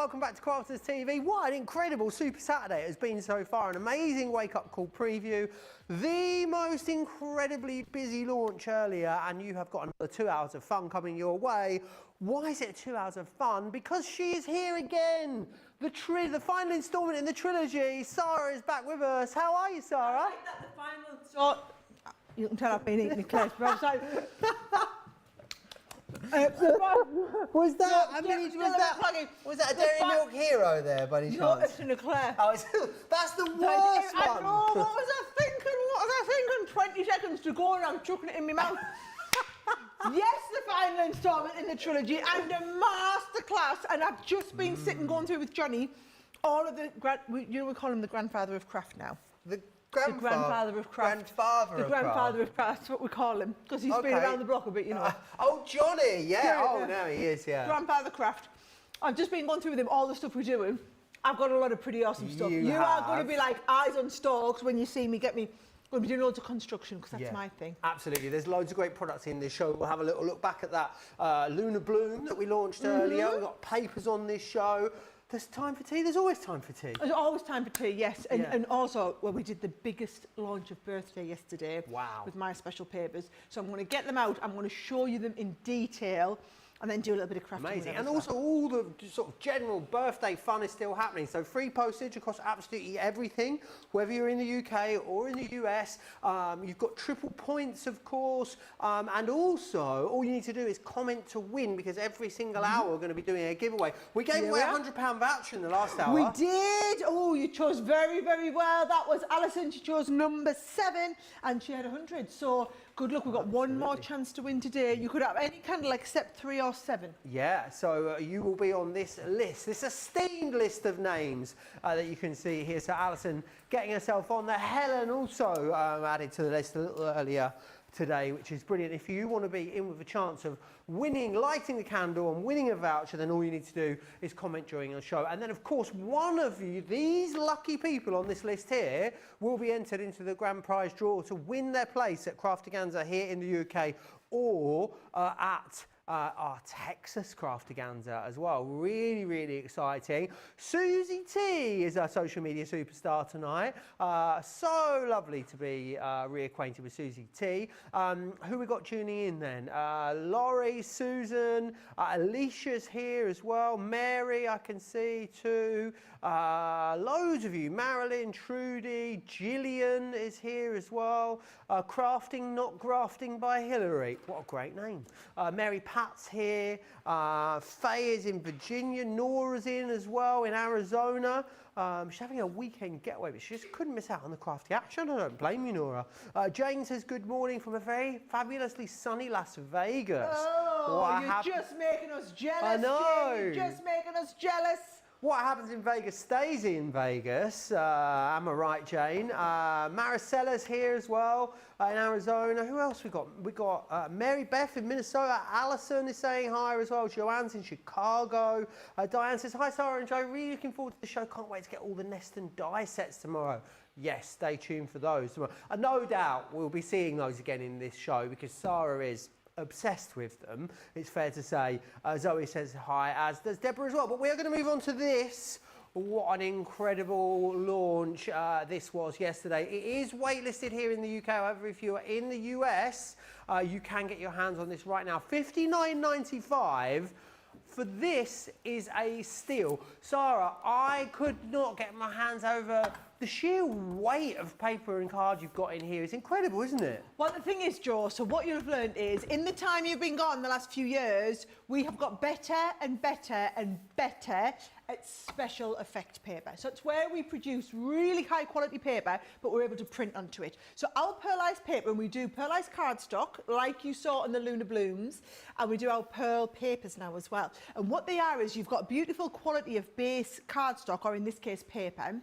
welcome back to Crafters TV. What an incredible Super Saturday it has been so far. An amazing wake-up call preview. The most incredibly busy launch earlier, and you have got another 2 hours of fun coming your way. Why is it 2 hours of fun? Because she is here again. The final instalment in the trilogy. Sara is back with us. How are you, Sara? I like that the final sort. You can tell I've been eating eclairs, but I'm sorry. Was that a Dairy Milk hero there, by any chance? No, it's an eclair. Oh, that's the worst one. I know, what was I thinking? 20 seconds to go and I'm chucking it in my mouth. Yes, the final instalment in the trilogy and a masterclass. And I've just been sitting going through with Johnny all of the, we call him the grandfather of craft now. The grandfather of craft. The grandfather of craft, that's what we call him, because he's been around the block a bit, you know. Oh, Johnny, yeah. Oh, now he is, yeah. Grandfather craft. I've just been going through with him all the stuff we're doing. I've got a lot of pretty awesome stuff. You are going to be like eyes on stalks when you see me. We'll be doing loads of construction, because that's my thing. Absolutely. There's loads of great products in this show. We'll have a little look back at that Lunar bloom that we launched earlier. We've got papers on this show. There's time for tea. There's always time for tea. There's always time for tea, yes. And also, well, we did the biggest launch of birthday yesterday. Wow. With my special papers. So I'm going to get them out. I'm going to show you them in detail. And then do a little bit of crafting. Amazing. And also all the sort of general birthday fun is still happening. So free postage across absolutely everything, whether you're in the UK or in the US. You've got triple points, of course. And also, all you need to do is comment to win, because every single hour we're going to be doing a giveaway. We gave away a £100 voucher in the last hour. We did. Oh, you chose very, very well. That was Alison. She chose number 7 and she had 100. So good luck. We've got one more chance to win today. You could have any candle except 3 or 7. Yeah, so you will be on this list, this esteemed list of names that you can see here. So Alison getting herself on there. Helen also added to the list a little earlier today, which is brilliant. If you want to be in with a chance of winning, lighting the candle and winning a voucher, then all you need to do is comment during the show. And then, of course, one of you, these lucky people on this list here, will be entered into the grand prize draw to win their place at Crafteganza here in the UK or at our Texas Crafteganza as well. Really, really exciting. Susie T is our social media superstar tonight. So lovely to be reacquainted with Susie T. Who we got tuning in then? Laurie, Susan, Alicia's here as well. Mary, I can see too. Loads of you. Marilyn, Trudy, Gillian is here as well. Crafting Not Grafting by Hillary. What a great name. Mary Pat's here. Faye is in Virginia. Nora's in as well in Arizona. She's having a weekend getaway, but she just couldn't miss out on the crafty action. I don't blame you, Nora. Jane says good morning from a very fabulously sunny Las Vegas. Oh, you're just making us jealous, I know. Jane. You're just making us jealous. What happens in Vegas stays in Vegas. Am I right, Jane? Maricella's here as well in Arizona. Who else we got? We got Mary Beth in Minnesota. Alison is saying hi as well. Joanne's in Chicago. Diane says, hi, Sara and Joe. Really looking forward to the show. Can't wait to get all the nest and die sets tomorrow. Yes, stay tuned for those tomorrow. And no doubt we'll be seeing those again in this show, because Sara is obsessed with them, it's fair to say. Zoe says hi, as does Deborah as well. But we are going to move on to this. What an incredible launch this was yesterday. It is waitlisted here in the UK. However, if you are in the US, you can get your hands on this right now. $59.95 for this is a steal. Sara, I could not get my hands over the sheer weight of paper and card you've got in here. Is incredible, isn't it? Well, the thing is, Joe, so what you've learned is, in the time you've been gone the last few years, we have got better and better and better at special effect paper. So it's where we produce really high quality paper, but we're able to print onto it. So our pearlized paper, and we do pearlized cardstock, like you saw in the Lunar blooms, and we do our pearl papers now as well. And what they are is, you've got beautiful quality of base cardstock, or in this case paper.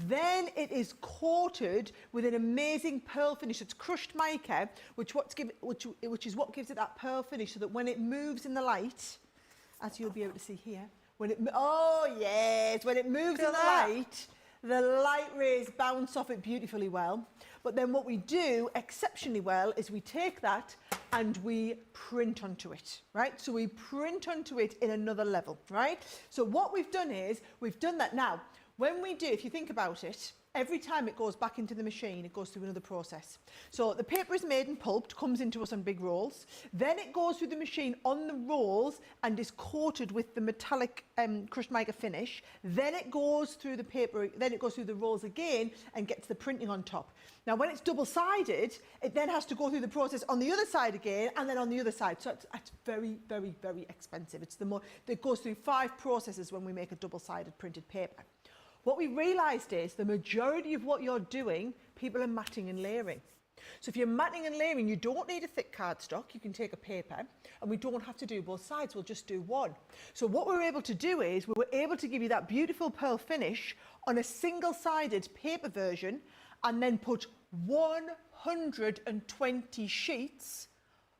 Then it is coated with an amazing pearl finish. It's crushed mica, which is what gives it that pearl finish, so that when it moves in the light, as you'll be able to see here, when it moves in the light rays bounce off it beautifully well. But then what we do exceptionally well is we take that and we print onto it, right? So we print onto it in another level, right? So what we've done is, we've done that now. When we do, if you think about it, every time it goes back into the machine, it goes through another process. So the paper is made and pulped, comes into us on big rolls. Then it goes through the machine on the rolls and is coated with the metallic crushed mica finish. Then it goes through the paper, then it goes through the rolls again and gets the printing on top. Now, when it's double-sided, it then has to go through the process on the other side again and then on the other side. So it's very, very, very expensive. It goes through 5 processes when we make a double-sided printed paper. What we realised is the majority of what you're doing, people are matting and layering. So if you're matting and layering, you don't need a thick cardstock. You can take a paper, and we don't have to do both sides. We'll just do one. So what we're able to do is we were able to give you that beautiful pearl finish on a single-sided paper version, and then put 120 sheets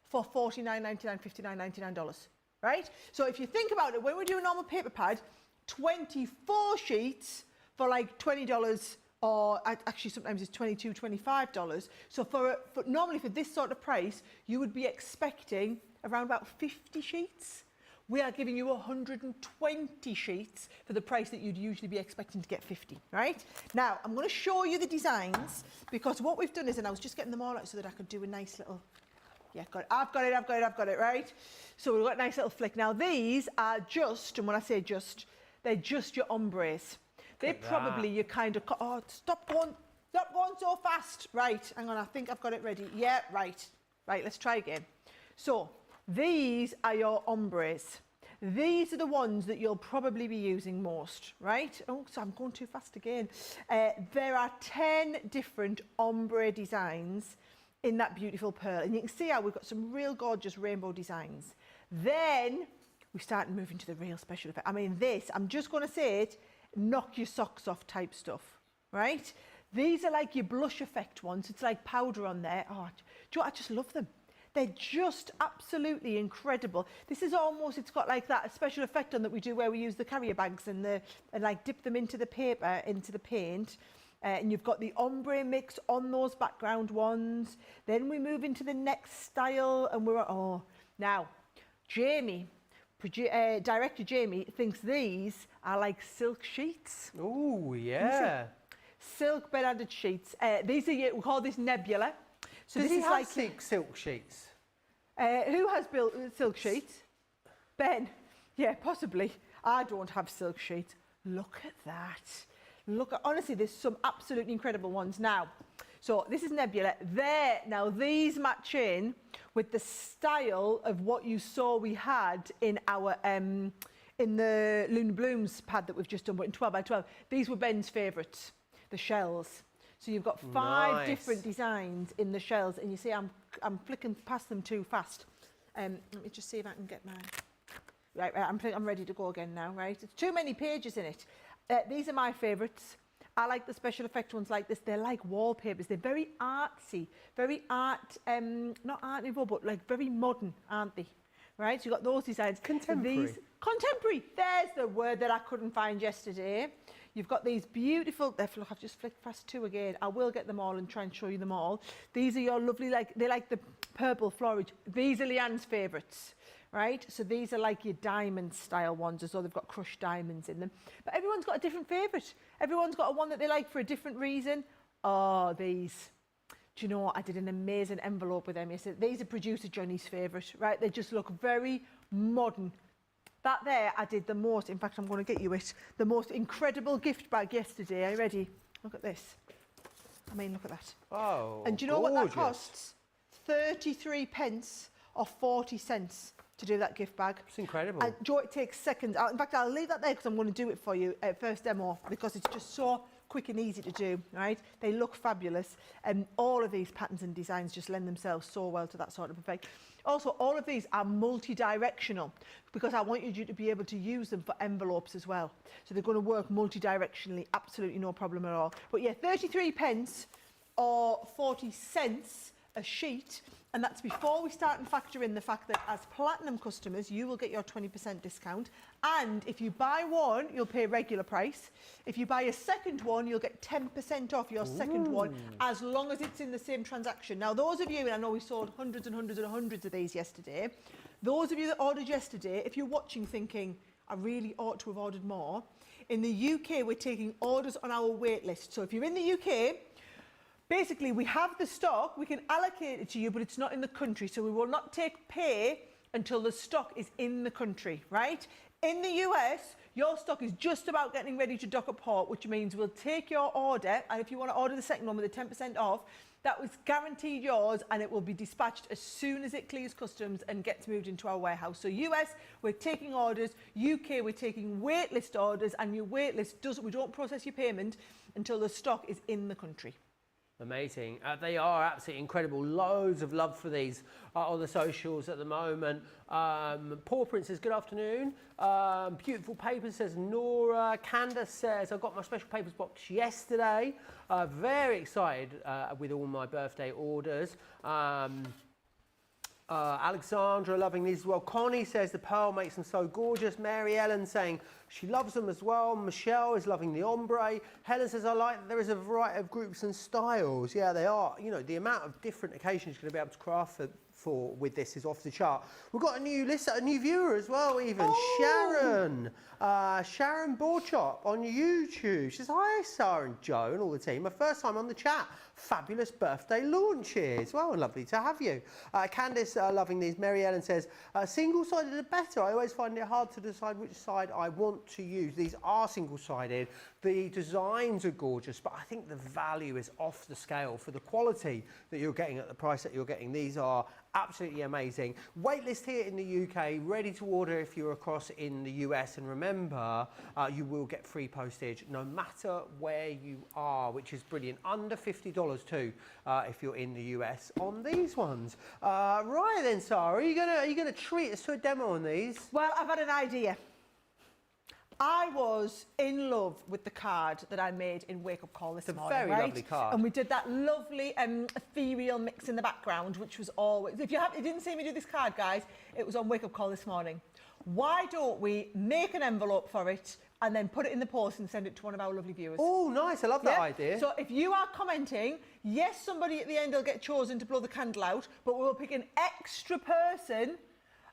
for $49.99, $59.99, right? So if you think about it, when we do a normal paper pad, 24 sheets for like $20, or actually sometimes it's $22, $25. So normally for this sort of price, you would be expecting around about 50 sheets. We are giving you 120 sheets for the price that you'd usually be expecting to get 50, right? Now, I'm going to show you the designs, because what we've done is, and I was just getting them all out so that I could do a nice little, yeah, got it. I've got it, right? So we've got a nice little flick. Now, these are just, and when I say just, they're just your ombres. They're probably your kind of, oh, stop going so fast. Right, hang on, I think I've got it ready. Yeah, right. Right, let's try again. So, these are your ombres. These are the ones that you'll probably be using most, right? Oh, so I'm going too fast again. There are 10 different ombre designs in that beautiful pearl. And you can see how we've got some real gorgeous rainbow designs. Then we start moving to the real special effect. I mean, this, I'm just going to say it, knock your socks off type stuff, right? These are like your blush effect ones. It's like powder on there. Oh, do you know what? I just love them. They're just absolutely incredible. This is almost, it's got like that special effect on that we do where we use the carrier bags and like dip them into the paper, into the paint. And you've got the ombre mix on those background ones. Then we move into the next style, and now, Jamie, director Jamie, thinks these are like silk sheets. Oh, yeah. Silk bed-added sheets. We call this nebula. So Does this he is have like silk sheets? Who has built silk sheets? Ben. Yeah, possibly. I don't have silk sheets. Look at that. Honestly, there's some absolutely incredible ones now. So this is Nebula. Now these match in with the style of what you saw we had in our in the Lunar Blooms pad that we've just done, but in 12 by 12. These were Ben's favourites, the shells. So you've got 5 different designs in the shells, and you see I'm flicking past them too fast. Let me just see if I can get mine. Right, I'm ready to go again now, right? It's too many pages in it. These are my favourites. I like the special effect ones like this. They're like wallpapers. They're very artsy, very not art nouveau, but like very modern, aren't they? Right, so you've got those designs. Contemporary. Contemporary, there's the word that I couldn't find yesterday. You've got these beautiful, look, I've just flicked past 2 again. I will get them all and try and show you them all. These are your lovely, they're like the purple florid. These are Leanne's favourites, right? So these are like your diamond style ones, as though they've got crushed diamonds in them. But everyone's got a different favourite. Everyone's got a one that they like for a different reason. Oh, these. Do you know what? I did an amazing envelope with them yesterday. These are producer Johnny's favourite, right? They just look very modern. That there, I did the most, in fact, I'm going to get you it, the most incredible gift bag yesterday. Are you ready? Look at this. I mean, look at that. Oh, and do you know what that costs? 33 pence or 40 cents to do that gift bag. It's incredible. And Joe, it takes seconds. In fact, I'll leave that there because I'm going to do it for you at first demo, because it's just so quick and easy to do, right? They look fabulous, and all of these patterns and designs just lend themselves so well to that sort of effect. Also, all of these are multi-directional, because I want you to be able to use them for envelopes as well. So they're going to work multi-directionally, absolutely no problem at all. But yeah, 33 pence or 40 cents a sheet, and that's before we start and factor in the fact that as platinum customers, you will get your 20% discount. And if you buy one, you'll pay regular price. If you buy a second one, you'll get 10% off your second one, as long as it's in the same transaction. Now, those of you, and I know we sold hundreds and hundreds and hundreds of these yesterday, those of you that ordered yesterday, if you're watching thinking, I really ought to have ordered more, in the UK, we're taking orders on our wait list. So if you're in the UK, basically, we have the stock, we can allocate it to you, but it's not in the country. So we will not take pay until the stock is in the country, right? In the US, your stock is just about getting ready to dock at port, which means we'll take your order, and if you want to order the second one with the 10% off, that was guaranteed yours, and it will be dispatched as soon as it clears customs and gets moved into our warehouse. So US, we're taking orders. UK, we're taking waitlist orders, and your waitlist we don't process your payment until the stock is in the country. Amazing. They are absolutely incredible. Loads of love for these on the socials at the moment. Paw Print says, good afternoon. Beautiful Papers says Nora. Candace says, I got my special papers box yesterday. Very excited with all my birthday orders. Alexandra loving these as well. Connie says the pearl makes them so gorgeous. Mary Ellen saying she loves them as well. Michelle is loving the ombre. Helen says I like that there is a variety of groups and styles. Yeah, they are. You know, the amount of different occasions you're going to be able to craft for with this is off the chart. We've got a new listener, a new viewer as well even. Sharon. Sharon Borchop on YouTube. She says, hi Sara and Joe and all the team. My first time on the chat. Fabulous birthday launches. Well, lovely to have you. Candice loving these. Mary Ellen says, single-sided are better. I always find it hard to decide which side I want to use. These are single-sided. The designs are gorgeous, but I think the value is off the scale for the quality that you're getting at the price that you're getting. These are absolutely amazing. Waitlist here in the UK, ready to order if you're across in the US. And remember, you will get free postage no matter where you are, which is brilliant. Under $50 too, if you're in the US on these ones. Right then, Sara, are you gonna treat us to a demo on these? Well, I've had an idea. I was in love with the card that I made in Wake Up Call this morning. It's a very lovely card. And we did that lovely ethereal mix in the background, which was always... If you didn't see me do this card, guys, it was on Wake Up Call this morning. Why don't we make an envelope for it and then put it in the post and send it to one of our lovely viewers? Oh, nice. I love that idea. So if you are commenting, yes, somebody at the end will get chosen to blow the candle out, but we'll pick an extra person.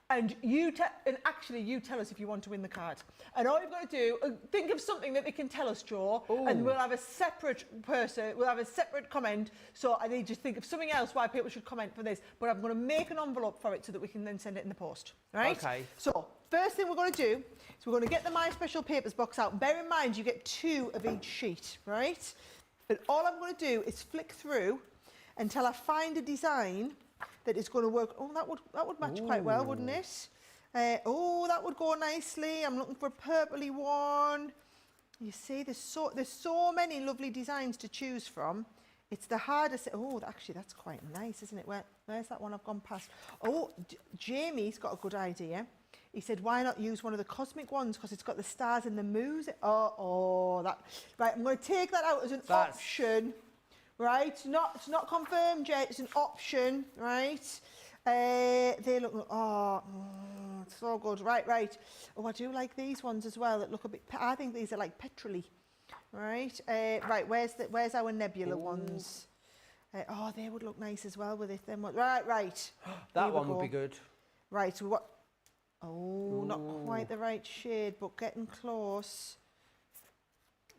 And you tell us if you want to win the card. And all you've got to do, think of something that they can tell us, Joe, and we'll have a separate person, we'll have a separate comment. So I need you to think of something else why people should comment for this. But I'm going to make an envelope for it so that we can then send it in the post. Right? Okay. So first thing we're going to do is we're going to get the My Special Papers box out. Bear in mind, you get 2 of each sheet, right? And all I'm going to do is flick through until I find a design that is going to work. Oh, that would match quite well, wouldn't it? Oh, that would go nicely. I'm looking for a purpley one. You see, there's so many lovely designs to choose from. It's the hardest. Oh, actually, that's quite nice, isn't it? Where's that one I've gone past? Oh, Jamie's got a good idea. He said, why not use one of the cosmic ones because it's got the stars and the moons? Oh, that. Right, I'm going to take that out as an option. Right, it's not confirmed yet. It's an option, right? They look, so good. Right. Oh, I do like these ones as well. That look a bit. I think these are like petrol-y, right? Right. Where's our nebula ones? Oh, they would look nice as well with it. Then right. That one would be good. Right. So what? Oh, not quite the right shade, but getting close.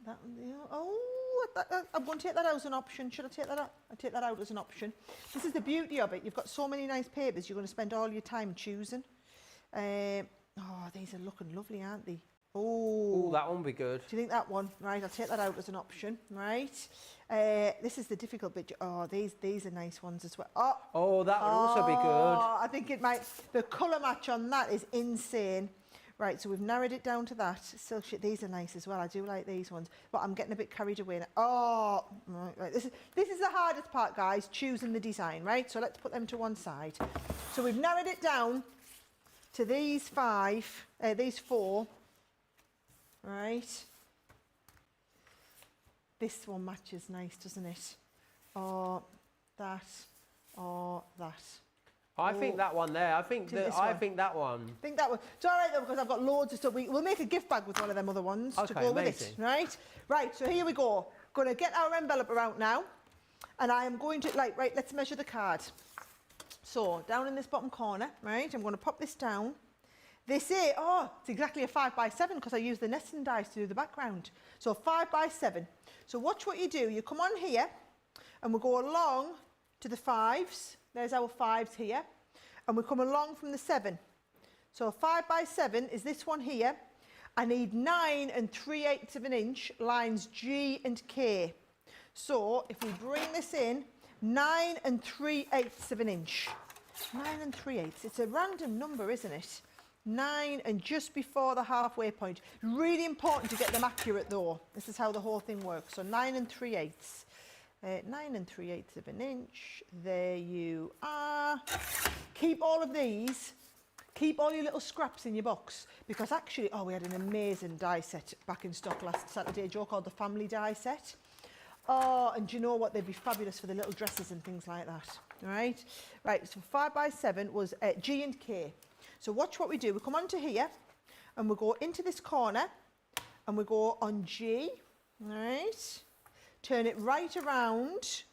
That one. Oh. I'm going to take that out as an option. Should I take that out? I'll take that out as an option. This is the beauty of it. You've got so many nice papers. You're going to spend all your time choosing. These are looking lovely, aren't they? Oh, that one would be good. Do you think that one? Right, I'll take that out as an option. Right. This is the difficult bit. Oh, these are nice ones as well. Oh, that would also be good. I think it might. The colour match on that is insane. Right, so we've narrowed it down to that. Silk sheet, these are nice as well. I do like these ones, but I'm getting a bit carried away now. Oh, right. This is the hardest part, guys, choosing the design, right? So let's put them to one side. So we've narrowed it down to these 4, right? This one matches nice, doesn't it? Oh, that. or that? I think that one there. I think that one. I think that one. It's all right though, because I've got loads of stuff. We'll make a gift bag with one of them other ones to go with it, right? Right, so here we go. Going to get our enveloper out now, and I am going to, right, let's measure the card. So, down in this bottom corner, right, I'm going to pop this down. They say, oh, it's exactly a 5 by 7 because I use the nesting dies to do the background. So 5 by 7. So watch what you do. You come on here and we'll go along to the 5s. There's our 5s here. And we come along from the 7. So 5 by 7 is this one here. I need 9 3/8 of an inch lines G and K. So if we bring this in, 9 3/8 of an inch. 9 3/8. It's a random number, isn't it? 9 and just before the halfway point. Really important to get them accurate though. This is how the whole thing works. So 9 3/8. 9 3/8 of an inch. There you are. Keep all of these. Keep all your little scraps in your box because actually, we had an amazing die set back in stock last Saturday, Joe, called the family die set. Oh, and do you know what? They'd be fabulous for the little dresses and things like that. All right? Right, so 5 by 7 was G and K. So watch what we do. We come onto here and we go into this corner and we go on G, all right? Turn it right around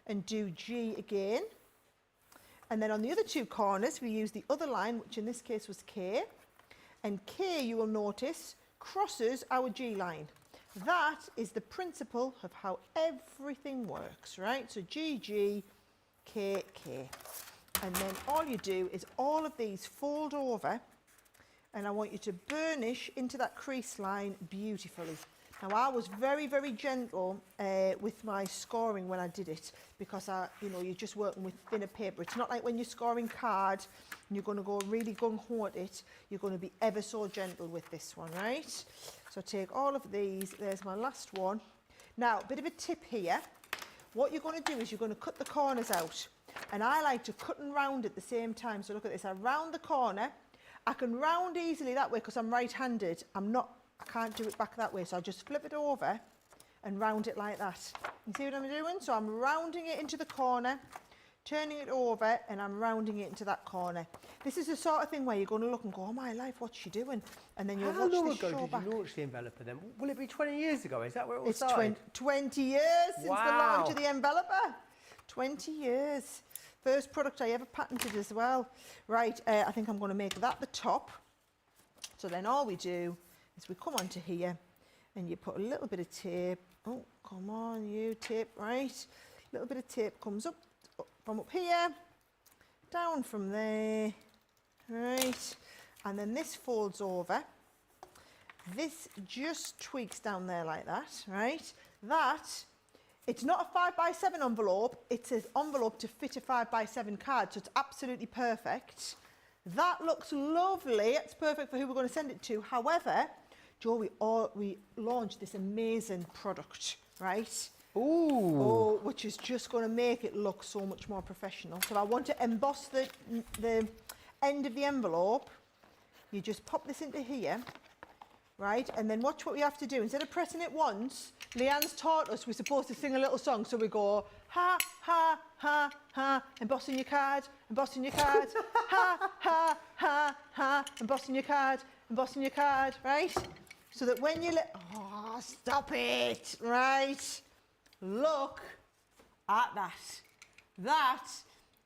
and do G again. And then on the other two corners, we use the other line, which in this case was K. And K, you will notice, crosses our G line. That is the principle of how everything works, right? So G, G, K, K. And then all you do is all of these fold over and I want you to burnish into that crease line beautifully. Now I was very, very gentle with my scoring when I did it because you're just working with thinner paper. It's not like when you're scoring card and you're going to go really gung-ho at it. You're going to be ever so gentle with this one, right? So take all of these. There's my last one. Now, a bit of a tip here. What you're going to do is you're going to cut the corners out. And I like to cut and round at the same time. So look at this. I round the corner. I can round easily that way because I'm right-handed. I can't do it back that way. So I just flip it over and round it like that. You see what I'm doing? So I'm rounding it into the corner, turning it over, and I'm rounding it into that corner. This is the sort of thing where you're going to look and go, oh my life, what's she doing? And then you'll watch this show back. How long ago did you launch the enveloper then? Will it be 20 years ago? Is that where it all started? It's 20 years since the launch of the enveloper. 20 years. First product I ever patented as well. Right, I think I'm going to make that the top. So then all we do is we come onto here and you put a little bit of tape. Oh, come on, you tape, right? A little bit of tape comes up from up here, down from there, right? And then this folds over. This just tweaks down there like that, right? It's not a 5 by 7 envelope, it's an envelope to fit a 5 by 7 card, so it's absolutely perfect. That looks lovely, it's perfect for who we're going to send it to. However, Joe, we launched this amazing product, right? Ooh. Oh, which is just going to make it look so much more professional. So I want to emboss the end of the envelope. You just pop this into here. Right, and then watch what we have to do. Instead of pressing it once, Leanne's taught us we're supposed to sing a little song. So we go, ha, ha, ha, ha, embossing your card, embossing your card, ha, ha, ha, ha, embossing your card, right? So that when you oh, stop it, right? Look at that. That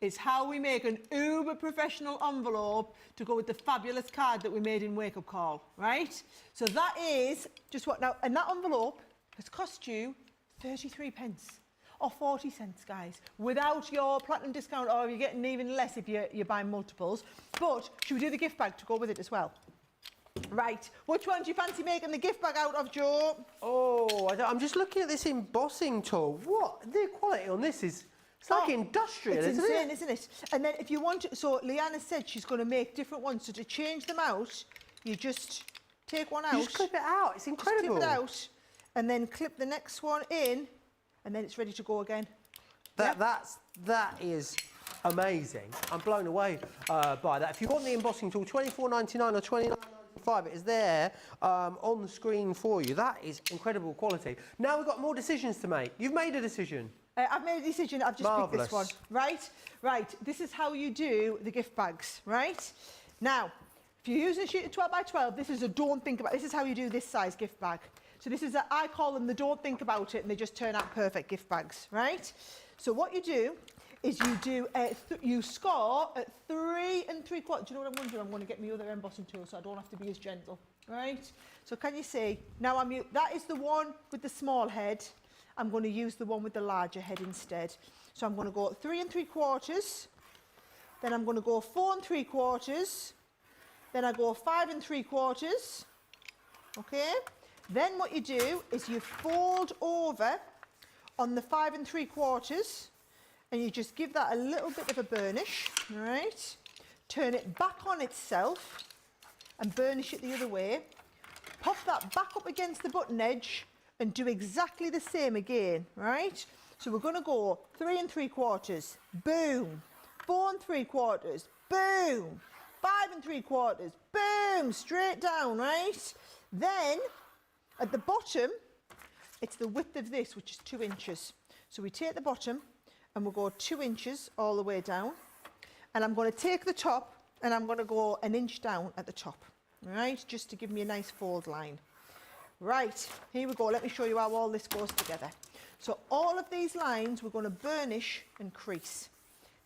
is how we make an uber professional envelope to go with the fabulous card that we made in Wake Up Call, right? So that is just what now, and that envelope has cost you 33 pence or 40 cents, guys, without your platinum discount, or you're getting even less if you're buying multiples. But should we do the gift bag to go with it as well? Right, which one do you fancy making the gift bag out of, Joe? Oh, I'm just looking at this embossing tool. What? The quality on this is... It's like industrial, isn't it? Isn't it? And then if you want to, so Leanne said she's going to make different ones. So to change them out, you just take one out. You just clip it out. It's incredible. Just clip it out, and then clip the next one in, and then it's ready to go again. That is amazing. I'm blown away by that. If you want the embossing tool, $24.99 or $29.95, it is there on the screen for you. That is incredible quality. Now we've got more decisions to make. You've made a decision. I've made a decision. I've just picked this one. Marvellous. Right. This is how you do the gift bags, right? Now, if you're using a sheet of 12 by 12, this is a don't think about. This is how you do this size gift bag. So this is I call them the don't think about it, and they just turn out perfect gift bags, right? So what you do is you do you score at 3 3/4. Do you know what I'm going to do? I'm going to get my other embossing tool so I don't have to be as gentle, right? So can you see? Now that is the one with the small head. I'm going to use the one with the larger head instead. So I'm going to go 3 3/4. Then I'm going to go 4 3/4. Then I go 5 3/4. Okay. Then what you do is you fold over on the 5 3/4, and you just give that a little bit of a burnish, all right? Turn it back on itself and burnish it the other way. Pop that back up against the button edge and do exactly the same again, right? So we're going to go 3 3/4, boom, 4 3/4, boom, 5 3/4, boom, straight down, right? Then at the bottom, it's the width of this, which is 2 inches. So we take the bottom and we'll go 2 inches all the way down. And I'm going to take the top and I'm going to go 1 inch down at the top, right? Just to give me a nice fold line. Right, here we go. Let me show you how all this goes together. So all of these lines we're going to burnish and crease.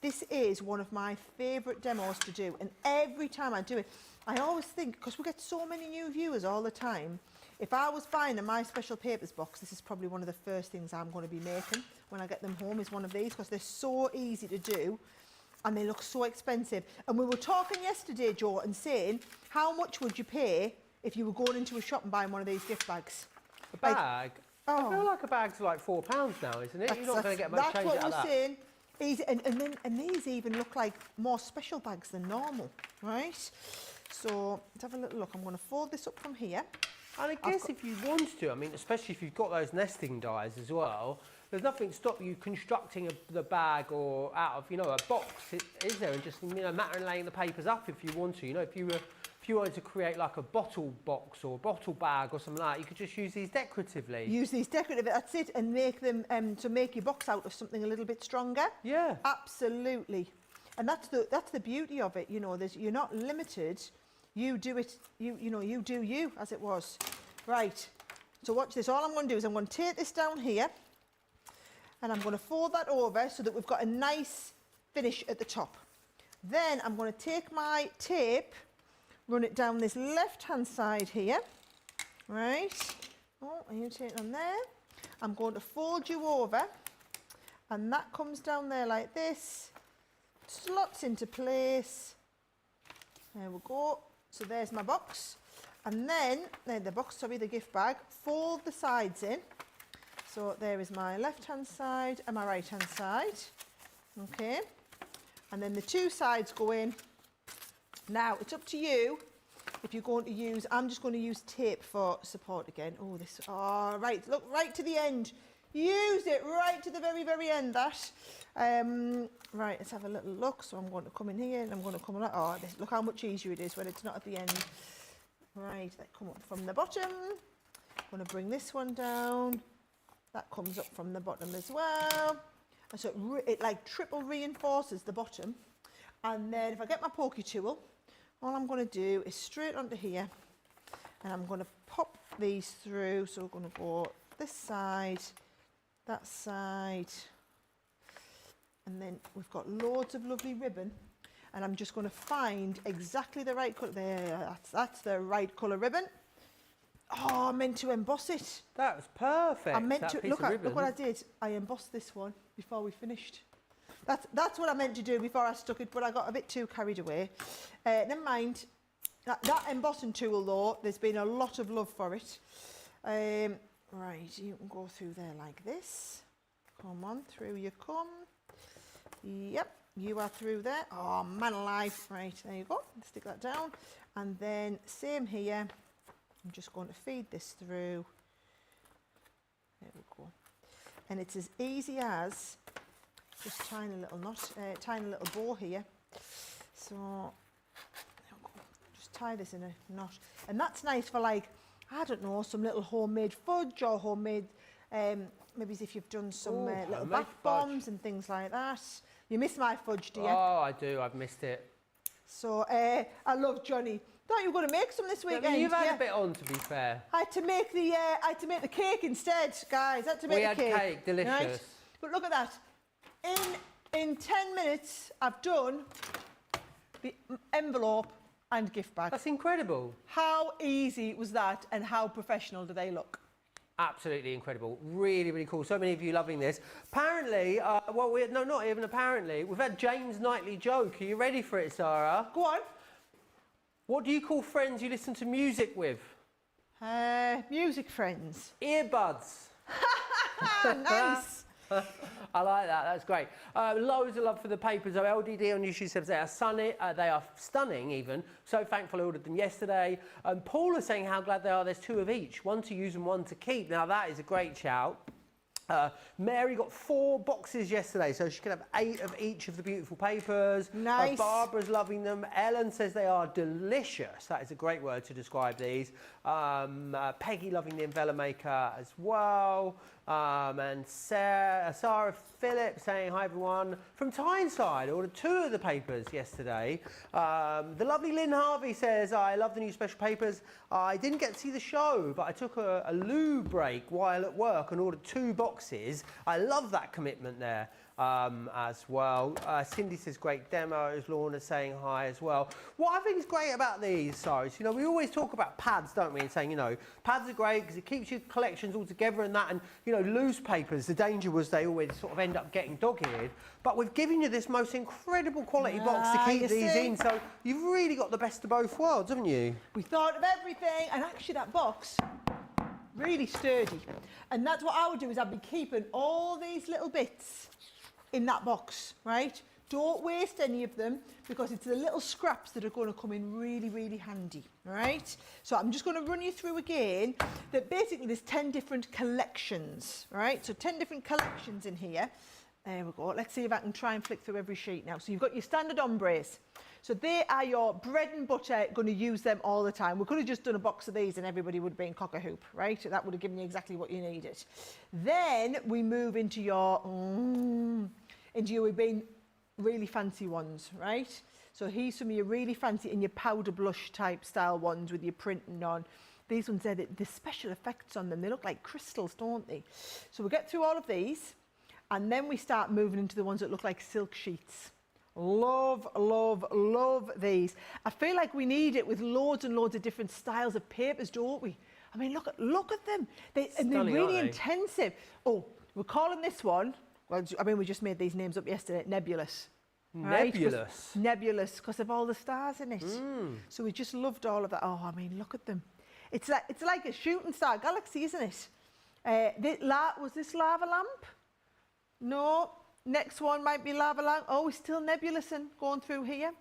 This is one of my favourite demos to do, and every time I do it, I always think, because we get so many new viewers all the time, if I was buying a My Special Papers box, this is probably one of the first things I'm going to be making when I get them home, is one of these, because they're so easy to do and they look so expensive. And we were talking yesterday, Joe, and saying, how much would you pay if you were going into a shop and buying one of these gift bags? A bag? I feel like a bag's like £4 now, isn't it? You're not going to get much change out of that. That's what we're saying. Easy, and these even look like more special bags than normal, right? So let's have a little look. I'm going to fold this up from here. And I guess if you want to, I mean, especially if you've got those nesting dies as well, there's nothing to stop you constructing the bag or out of, a box, is there? And just, matter of laying the papers up if you want to. If you wanted to create like a bottle box or a bottle bag or something like that, you could just use these decoratively. Use these decoratively, that's it, and make them to make your box out of something a little bit stronger. Yeah. Absolutely. And that's the beauty of it, you're not limited. You do it, you do you, as it was. Right, so watch this. All I'm going to do is I'm going to take this down here and I'm going to fold that over so that we've got a nice finish at the top. Then I'm going to take my tape, run it down this left-hand side here, right? Oh, and you take it on there. I'm going to fold you over, and that comes down there like this, slots into place. There we go. So there's my box, and then the gift bag. Fold the sides in. So there is my left-hand side and my right-hand side. Okay, and then the 2 sides go in. Now it's up to you if you're going to use. I'm just going to use tape for support again. Oh, this. Oh, right. Look right to the end. Use it right to the very, very end. Right, let's have a little look. So I'm going to come in here and I'm going to come along. Oh, look how much easier it is when it's not at the end. Right, that come up from the bottom. I'm going to bring this one down. That comes up from the bottom as well. And so it like triple reinforces the bottom. And then if I get my pokey tool, all I'm going to do is straight onto here. And I'm going to pop these through. So we're going to go this side, that side. And then we've got loads of lovely ribbon, and I'm just going to find exactly the right colour. There, that's the right colour ribbon. Oh, I meant to emboss it. That was perfect. I meant to look what I did. I embossed this one before we finished. That's what I meant to do before I stuck it, but I got a bit too carried away. Never mind. That embossing tool though, there's been a lot of love for it. Right, you can go through there like this. Come on, through you come. Yep, you are through there. Oh, man alive. Right, there you go. Stick that down. And then same here. I'm just going to feed this through. There we go. And it's as easy as just tying a little knot, tying a little bow here. So just tie this in a knot. And that's nice for, like, I don't know, some little homemade fudge or homemade maybe as if you've done some Ooh, little homemade bath fudge. bombs and things like that. You miss my fudge, do you? Oh, I do. I've missed it. So I love Johnny. Thought you were going to make some this weekend. I mean, you've had a bit on, to be fair. I had to make the cake instead, guys. I had to make the cake. We had cake, delicious. Right? But look at that. In 10 minutes, I've done the envelope and gift bag. That's incredible. How easy was that, and how professional do they look? Absolutely incredible. Really, really cool. So many of you loving this. Apparently, no, not even apparently, we've had James' nightly joke. Are you ready for it, Sara? Go on. What do you call friends you listen to music with? Music friends. Earbuds. Nice. I like that. That's great. Loads of love for the papers. So LDD on YouTube says they are stunning even. So thankful I ordered them yesterday. Paul is saying how glad they are. There's 2 of each, 1 to use and 1 to keep. Now that is a great shout. Mary got 4 boxes yesterday, so she can have 8 of each of the beautiful papers. Nice. Barbara's loving them. Ellen says they are delicious. That is a great word to describe these. Peggy loving the Envela maker as well. And Sarah Phillips saying hi everyone from Tyneside. I ordered 2 of the papers yesterday. The lovely Lynn Harvey says I love the new special papers. I didn't get to see the show, but I took a loo break while at work and ordered 2 boxes. I love that commitment there. As well. Cindy says great demos. Lorna saying hi as well. What I think is great about these, Sara, is, you know, we always talk about pads, don't we? And saying, you know, pads are great because it keeps your collections all together and that. And, you know, loose papers, the danger was they always sort of end up getting dog-eared. But we've given you this most incredible quality box to keep these in. So you've really got the best of both worlds, haven't you? We thought of everything, and actually that box, really sturdy. And that's what I would do, is I'd be keeping all these little bits in that box, right? Don't waste any of them, because it's the little scraps that are going to come in really, really handy, right? So I'm just going to run you through again that basically there's 10 different collections, right? So 10 different collections in here. There we go. Let's see if I can try and flick through every sheet now. So you've got your standard ombres. So they are your bread and butter, going to use them all the time. We could have just done a box of these and everybody would be in cock-a-hoop, right? That would have given you exactly what you needed. Then we move into your really fancy ones, right? So here's some of your really fancy and your powder blush type style ones with your printing on. These ones there, the special effects on them, they look like crystals, don't they? So we'll get through all of these, and then we start moving into the ones that look like silk sheets. Love, love, love these. I feel like we need it with loads and loads of different styles of papers, don't we? I mean, look at them. They're really intensive. Oh, we're calling this one, well, I mean, we just made these names up yesterday, Nebulous. Right? Nebulous. Nebulous, because of all the stars in it. So we just loved all of that. Oh, I mean, look at them. It's like a shooting star galaxy, isn't it? Was this lava lamp? No. Next one might be lava lamp. Oh, we're still nebulous and going through here.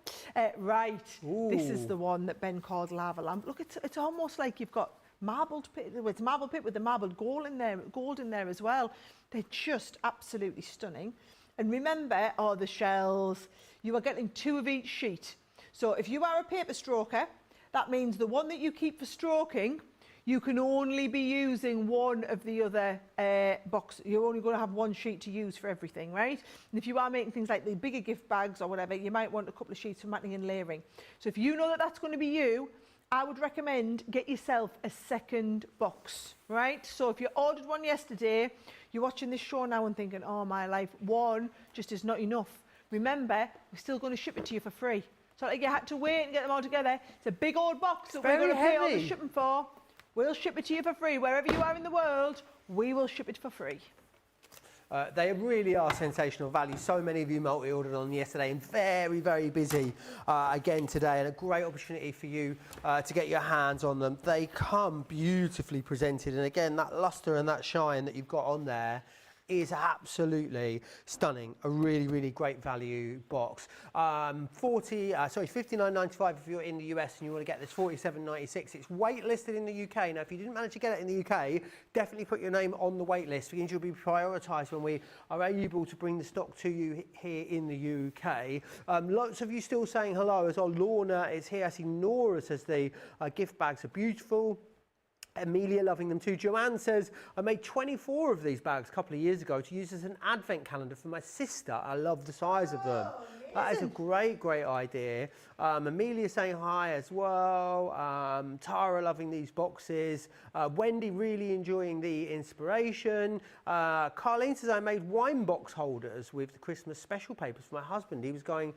Right. Ooh. This is the one that Ben called lava lamp. Look, it's almost like you've got marbled pit. It's marble pit with the marbled gold in there as well. They're just absolutely stunning. And remember, the shells, you are getting 2 of each sheet. So if you are a paper stroker, that means the one that you keep for stroking, you can only be using one of the other box. You're only going to have 1 sheet to use for everything, right? And if you are making things like the bigger gift bags or whatever, you might want a couple of sheets for matting and layering. So if you know that that's going to be you, I would recommend get yourself a second box, right? So if you ordered one yesterday, you're watching this show now and thinking, oh my life, 1 just is not enough. Remember, we're still going to ship it to you for free. So like you had to wait and get them all together. It's a big old box that we're going to pay all the shipping for. We'll ship it to you for free. Wherever you are in the world, we will ship it for free. They really are sensational value. So many of you multi-ordered on yesterday and very, very busy again today, and a great opportunity for you to get your hands on them. They come beautifully presented, and again, that luster and that shine that you've got on there is absolutely stunning. A really, really great value box. $59.95 if you're in the US and you want to get this. $47.96. It's waitlisted in the UK. Now, if you didn't manage to get it in the UK, definitely put your name on the wait list, because you'll be prioritised when we are able to bring the stock to you here in the UK. Lots of you still saying hello as well. Lorna is here. I see Nora says the gift bags are beautiful. Amelia loving them too. Joanne says, I made 24 of these bags a couple of years ago to use as an advent calendar for my sister. I love the size of them. That is a great idea. Amelia saying hi as well. Tara loving these boxes. Wendy really enjoying the inspiration. Carlene says, I made wine box holders with the Christmas special papers for my husband. He was going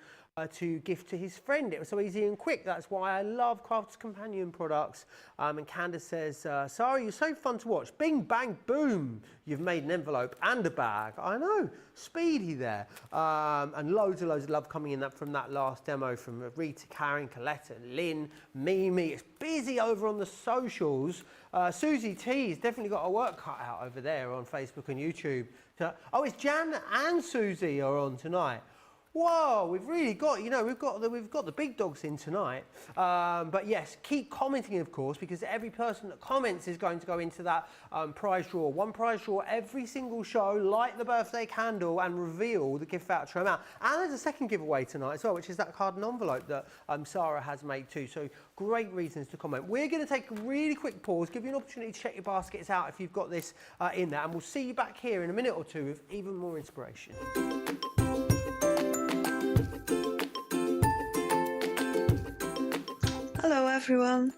to gift to his friend. It was so easy and quick. That's why I love Crafter's Companion products. And Candace says, Sara, you're so fun to watch. Bing, bang, boom. You've made an envelope and a bag. I know, speedy there. And loads of love coming in from that last demo from Rita, Karen, Coletta, Lynn, Mimi. It's busy over on the socials. Susie T has definitely got her work cut out over there on Facebook and YouTube. So, oh, it's Jan and Susie are on tonight. Whoa, we've really got, you know, we've got the big dogs in tonight. But yes, keep commenting, of course, because every person that comments is going to go into that prize draw. One prize draw every single show, light the birthday candle and reveal the gift voucher amount. And there's a second giveaway tonight as well, which is that card and envelope that Sara has made too. So great reasons to comment. We're going to take a really quick pause, give you an opportunity to check your baskets out if you've got this in there. And we'll see you back here in a minute or two with even more inspiration. Hello everyone,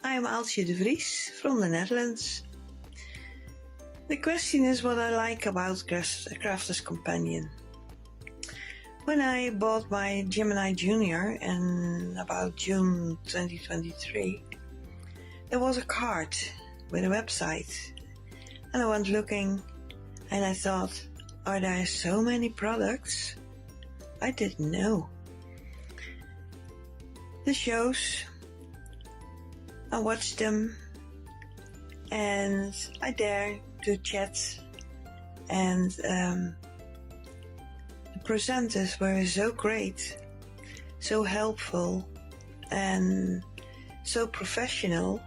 I am Aaltje de Vries from the Netherlands. The question is what I like about Crafter's Companion. When I bought my Gemini Junior in about June 2023, there was a card with a website and I went looking and I thought, are there so many products? I didn't know. The shows, I watched them and I dare to chat and the presenters were so great, so helpful and so professional.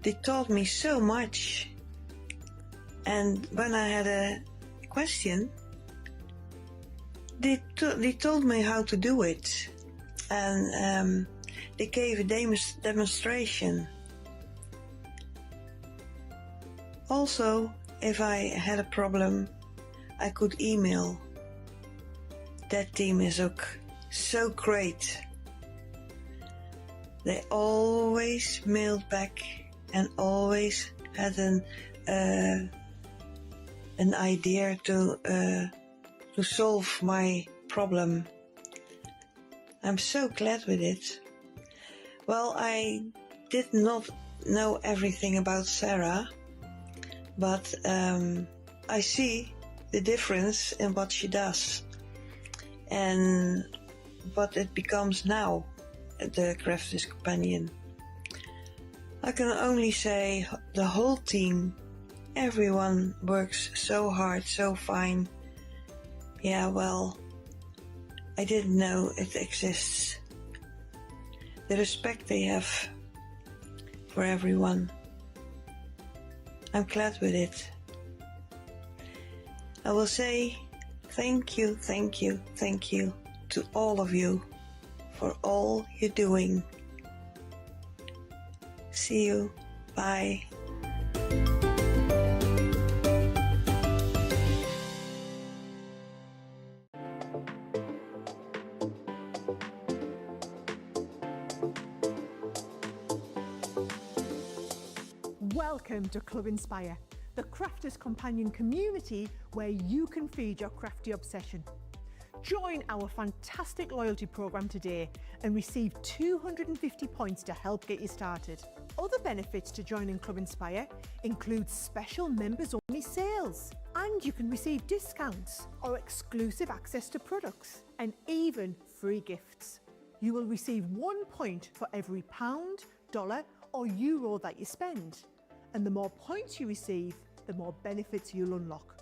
They taught me so much, and when I had a question they told me how to do it, and they gave a demonstration. Also, if I had a problem, I could email. That team is so great. They always mailed back and always had an idea to solve my problem. I'm so glad with it. Well, I did not know everything about Sara, but I see the difference in what she does and what it becomes now, the Crafter's Companion. I can only say the whole team, everyone works so hard, so fine. Yeah, well, I didn't know it exists. The respect they have for everyone. I'm glad with it. I will say thank you, thank you, thank you to all of you for all you're doing. See you. Bye. Welcome to Club Inspire, the Crafters Companion community where you can feed your crafty obsession. Join our fantastic loyalty program today and receive 250 points to help get you started. Other benefits to joining Club Inspire include special members-only sales, and you can receive discounts or exclusive access to products, and even free gifts. You will receive 1 point for every pound, dollar or euro that you spend. And the more points you receive, the more benefits you'll unlock.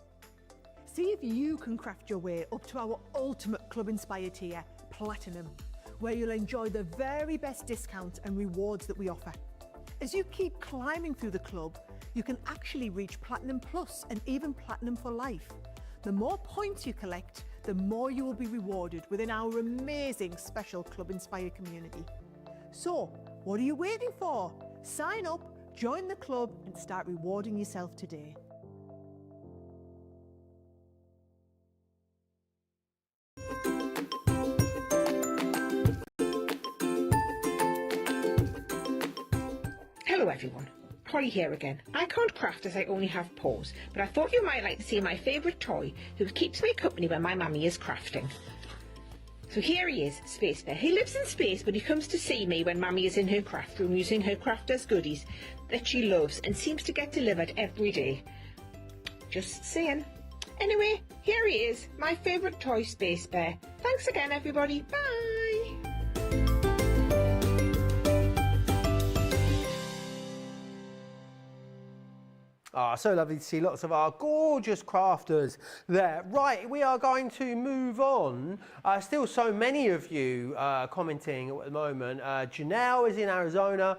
See if you can craft your way up to our ultimate Club Inspire tier, Platinum, where you'll enjoy the very best discounts and rewards that we offer. As you keep climbing through the club, you can actually reach Platinum Plus and even Platinum for life. The more points you collect, the more you will be rewarded within our amazing special Club Inspire community. So, what are you waiting for? Sign up, Join the club and start rewarding yourself today. Hello everyone, Holly here again. I can't craft as I only have paws, but I thought you might like to see my favourite toy who keeps me company when my mummy is crafting. So here he is, Space Bear. He lives in space, but he comes to see me when mummy is in her craft room using her crafters goodies that she loves and seems to get delivered every day. Just saying. Anyway, here he is, my favourite toy, Space Bear. Thanks again everybody, bye! Ah, so lovely to see lots of our gorgeous crafters there. Right, we are going to move on. Still so many of you commenting at the moment. Janelle is in Arizona.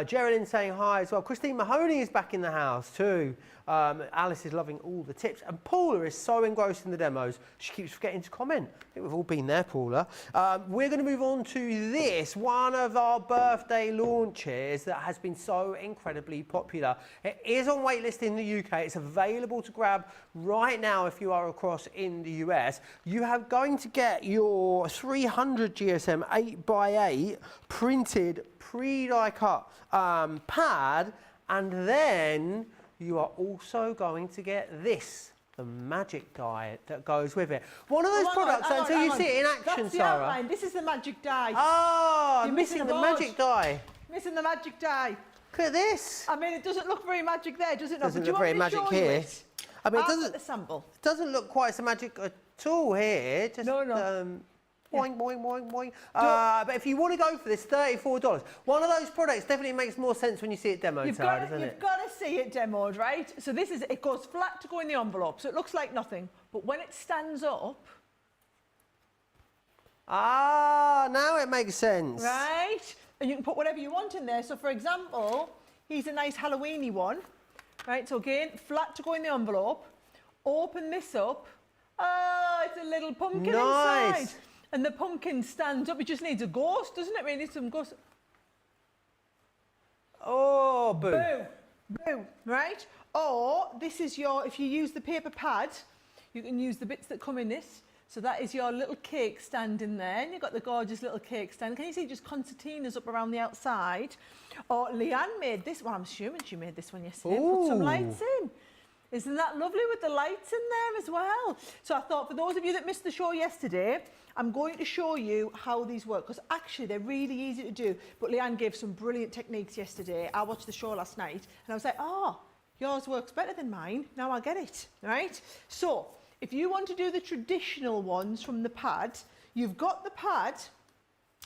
Geraldine saying hi as well. Christine Mahoney is back in the house too. Alice is loving all the tips. And Paula is so engrossed in the demos, she keeps forgetting to comment. I think we've all been there, Paula. We're going to move on to this, one of our birthday launches that has been so incredibly popular. It is on waitlist in the UK. It's available to grab right now if you are across in the US. You are going to get your 300 GSM 8x8 printed pre-die cut pad, and then you are also going to get this, the magic die that goes with it. One of those products until you see it in action, That's the Sara. outline. This is the magic die. Oh, You're missing the board. magic die. Missing the magic die. Look at this. I mean, it doesn't look very magic there, does it? Doesn't But do you look want very me to magic show you here. it? I mean, it I've doesn't, got the sample. doesn't look quite so magic at all here. Just, No. boing, boing, boing, boing. But if you want to go for this, $34. One of those products definitely makes more sense when you see it demoed, Sara, doesn't it? You've got to see it demoed, right? So this is, it goes flat to go in the envelope, so it looks like nothing. But when it stands up, now it makes sense. right? And you can put whatever you want in there. So for example, here's a nice Halloweeny one, right? So again, flat to go in the envelope. Open this up. Oh, it's a little pumpkin Nice. inside. And the pumpkin stands up. It just needs a ghost, doesn't it? Really needs some ghost. Oh, boo. Boo, boo, right? Or this is your, if you use the paper pad, you can use the bits that come in this. So that is your little cake stand in there. And you've got the gorgeous little cake stand. Can you see just concertinas up around the outside? Or Leanne made this one. I'm assuming she made this one yesterday. Put some Ooh. lights in. Isn't that lovely with the lights in there as well? So I thought for those of you that missed the show yesterday, I'm going to show you how these work, because actually they're really easy to do. But Leanne gave some brilliant techniques yesterday. I watched the show last night and I was like, oh, yours works better than mine. Now I get it, right? So if you want to do the traditional ones from the pad, you've got the pad,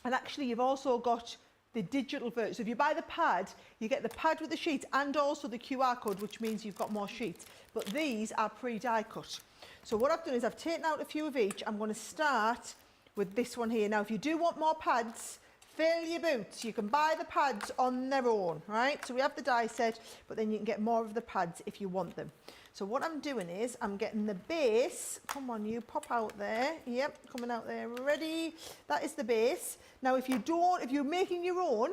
and actually you've also got the digital version. So if you buy the pad, you get the pad with the sheets and also the QR code, which means you've got more sheets. But these are pre-die cut. So what I've done is I've taken out a few of each. I'm going to start with this one here. Now, if you do want more pads, fill your boots. You can buy the pads on their own, right? So we have the die set, but then you can get more of the pads if you want them. So what I'm doing is I'm getting the base. Come on, you pop out there. Yep, coming out there. Ready? That is the base. Now, if you're making your own,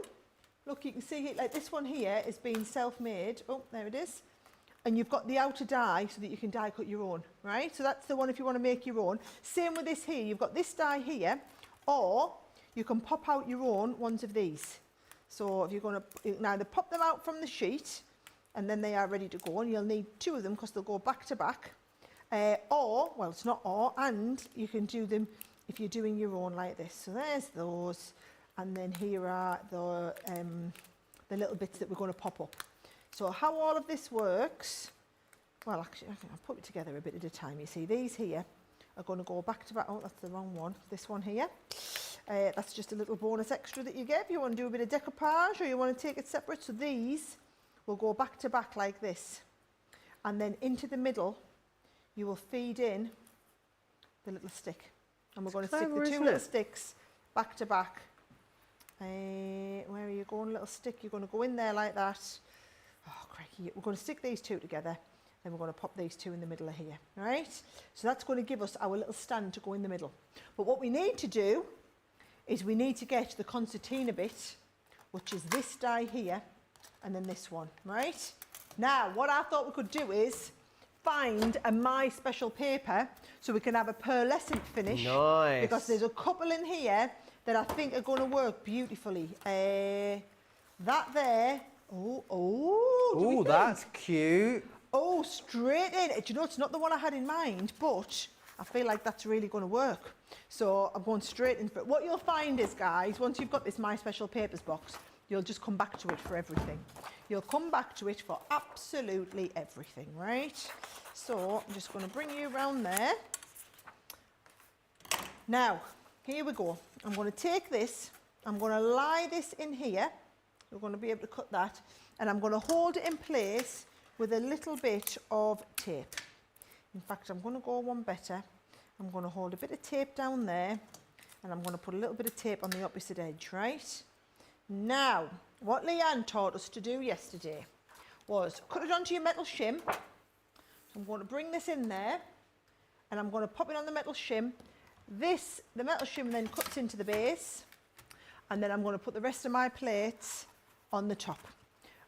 look, you can see it like this one here is being self-made. Oh, there it is. And you've got the outer die so that you can die cut your own, right? So that's the one if you want to make your own. Same with this here. You've got this die here, or you can pop out your own ones of these. So if you're going to, you can either pop them out from the sheet, and then they are ready to go, and you'll need two of them because they'll go back to back. Or, well, it's not or, and you can do them if you're doing your own like this. So there's those, and then here are the little bits that we're going to pop up. So how all of this works, well, actually, I'll put it together a bit at a time. You see, these here are going to go back to back. Oh, that's the wrong one. This one here. That's just a little bonus extra that you get if you want to do a bit of decoupage or you want to take it separate. So these will go back to back like this. And then into the middle, you will feed in the little stick. And we're going to stick the two little sticks back to back. Where are you going, little stick? You're going to go in there like that. Oh, crikey. We're going to stick these two together. Then we're going to pop these two in the middle of here, right? So that's going to give us our little stand to go in the middle. But what we need to do is we need to get the concertina bit, which is this die here, and then this one, right? Now, what I thought we could do is find a My Special paper so we can have a pearlescent finish. Nice. Because there's a couple in here that I think are going to work beautifully. That there. Oh, that's cute. Oh, straight in. Do you know, it's not the one I had in mind, but I feel like that's really going to work. So I'm going straight in for it. What you'll find is, guys, once you've got this My Special Papers box, you'll just come back to it for everything. You'll come back to it for absolutely everything, right? So I'm just going to bring you around there. Now, here we go. I'm going to take this, I'm going to lie this in here. We're going to be able to cut that, and I'm going to hold it in place with a little bit of tape. In fact, I'm going to go one better. I'm going to hold a bit of tape down there, and I'm going to put a little bit of tape on the opposite edge, right? Now, what Leanne taught us to do yesterday was cut it onto your metal shim. So I'm going to bring this in there, and I'm going to pop it on the metal shim. The metal shim then cuts into the base, and then I'm going to put the rest of my plates on the top,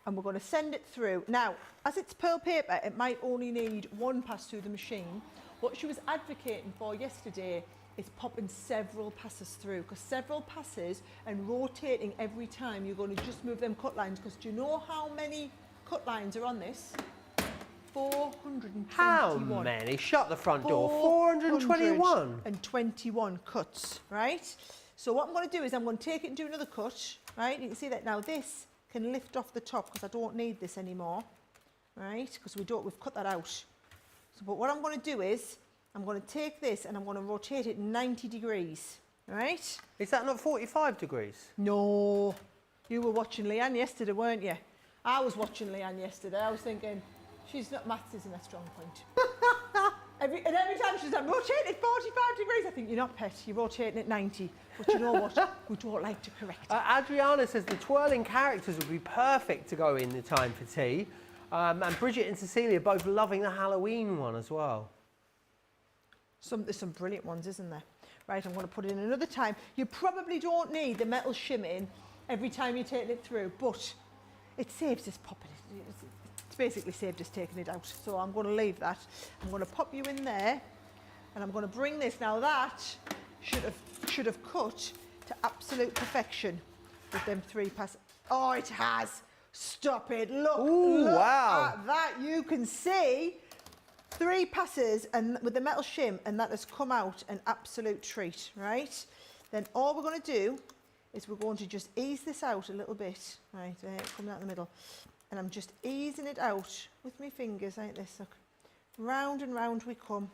and we're going to send it through. Now, as it's pearl paper, it might only need one pass through the machine. What she was advocating for yesterday is popping several passes through, because several passes and rotating every time, you're going to just move them cut lines, because do you know how many cut lines are on this? 421. How many? Shut the front door. 421. 421 cuts, right? So what I'm going to do is I'm going to take it and do another cut, right? You can see that now this can lift off the top because I don't need this anymore, right? Because we've cut that out. So, but what I'm going to do is I'm going to take this and I'm going to rotate it 90 degrees, right? Is that not 45 degrees? No. You were watching Leanne yesterday, weren't you? I was watching Leanne yesterday. I was thinking, she's not, maths isn't a strong point. Every time she's like, rotate it 45 degrees, I think, you're not, pet, you're rotating it 90. But you know what? We don't like to correct it. Adriana says the twirling characters would be perfect to go in the time for tea. And Bridget and Cecilia both loving the Halloween one as well. There's some brilliant ones, isn't there? Right, I'm going to put it in another time. You probably don't need the metal shim in every time you're taking it through, but it saves us popping it. It's basically saved us taking it out. So I'm going to leave that. I'm going to pop you in there, and I'm going to bring this. Now that should have cut to absolute perfection with them 3 passes. Oh, it has. Stop it. Look, ooh, look wow. at that. You can see 3 passes and with the metal shim, and that has come out an absolute treat, right? Then all we're going to do is we're going to just ease this out a little bit. Right, there, coming out in the middle. And I'm just easing it out with my fingers like this. Look, round and round we come.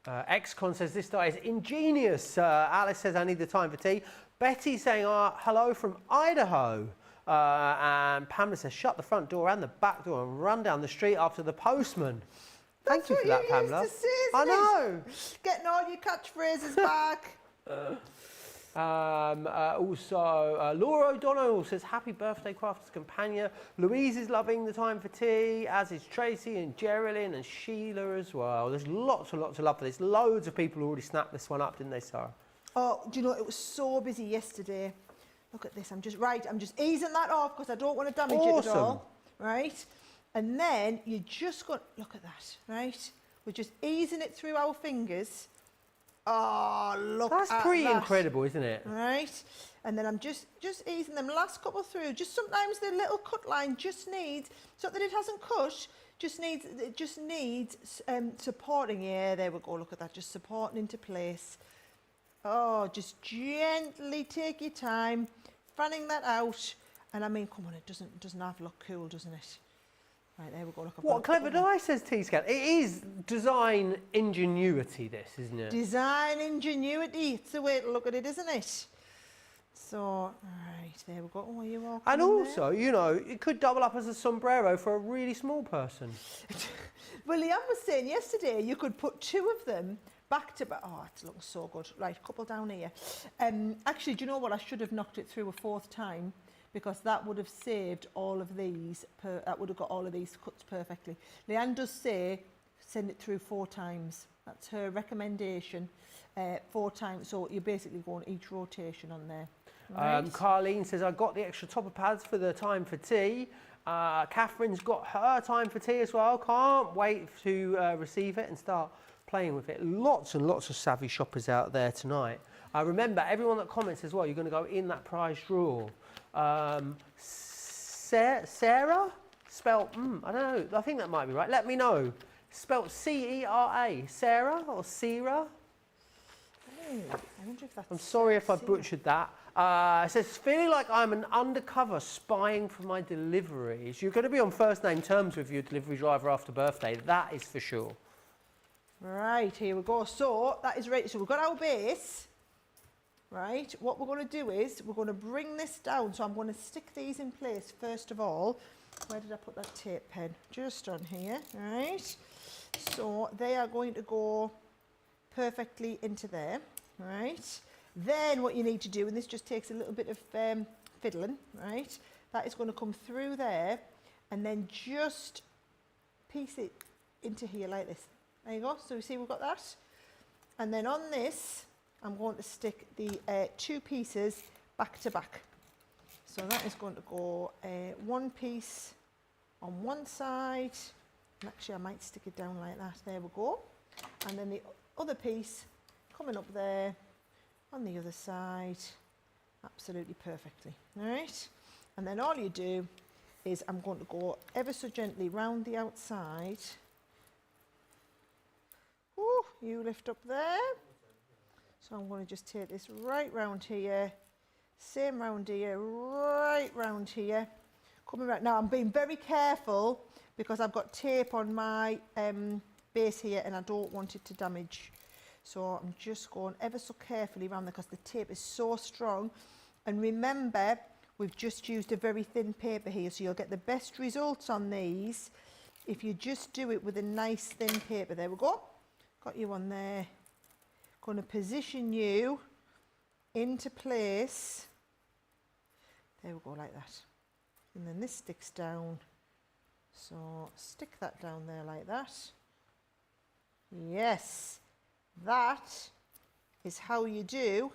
Excon says this die is ingenious. Alice says I need the time for tea. Betty saying hello from Idaho. And Pamela says shut the front door and the back door and run down the street after the postman. Thank you for that, Pamela. Used to say, I know. Getting all your catchphrases back. Also, Laura O'Donnell says, happy birthday, Crafter's Companion. Louise is loving the time for tea, as is Tracy and Geraldine and Sheila as well. There's lots and lots of love for this. Loads of people already snapped this one up, didn't they, Sarah? Oh, do you know, it was so busy yesterday. Look at this. I'm just easing that off because I don't want to damage it at all. Right? And then you just got, look at that, right? We're just easing it through our fingers. Oh, look at that. That's pretty incredible, isn't it? Right? And then I'm just easing them last couple through. Just sometimes the little cut line just needs, so that it hasn't cut, it just needs supporting. Yeah, there we go. Look at that, just supporting into place. Oh, just gently take your time, fanning that out. And I mean, come on, it doesn't have to look cool, doesn't it? Right, there we go. Look, what clever die, says T-Scan. It is design ingenuity, this, isn't it? Design ingenuity. It's the way to look at it, isn't it? So, right, there we go. Oh, you all and also, you know, it could double up as a sombrero for a really small person. Well, Leanne was saying yesterday you could put 2 of them back to back. Oh, it's looking so good. Right, a couple down here. Actually, do you know what? I should have knocked it through a 4th time, because that would have saved all of these, that would have got all of these cuts perfectly. Leanne does say send it through 4 times. That's her recommendation, 4 times. So you're basically going each rotation on there. Right? Carlene says, I got the extra topper pads for the time for tea. Catherine's got her time for tea as well. Can't wait to receive it and start playing with it. Lots and lots of savvy shoppers out there tonight. Remember, everyone that comments as well, you're going to go in that prize draw. Sarah? Spelt, I don't know, I think that might be right. Let me know. Spelt C-E-R-A. Sarah or Sara? I wonder if that's... I'm sorry if I butchered that. It says, feeling like I'm an undercover spying for my deliveries. You're going to be on first name terms with your delivery driver after birthday. That is for sure. Right, here we go. So that is ready. So we've got our base. Right, what we're going to do is we're going to bring this down. So I'm going to stick these in place first of all. Where did I put that tape pen? Just on here, right? So they are going to go perfectly into there, right? Then what you need to do, and this just takes a little bit of fiddling, right? That is going to come through there and then just piece it into here like this. There you go. So you see we've got that. And then on this, I'm going to stick the 2 pieces back to back. So that is going to go 1 piece on one side. And actually, I might stick it down like that. There we go. And then the other piece coming up there on the other side. Absolutely perfectly. All right. And then all you do is I'm going to go ever so gently round the outside. Ooh, you lift up there. So I'm going to just take this right round here, same round here, right round here, coming right. Now I'm being very careful because I've got tape on my base here and I don't want it to damage. So I'm just going ever so carefully around there because the tape is so strong. And remember, we've just used a very thin paper here, so you'll get the best results on these if you just do it with a nice thin paper. There we go. Got you on there. Going to position you into place. There we go, like that. And then this sticks down. So stick that down there like that. Yes, that is how you do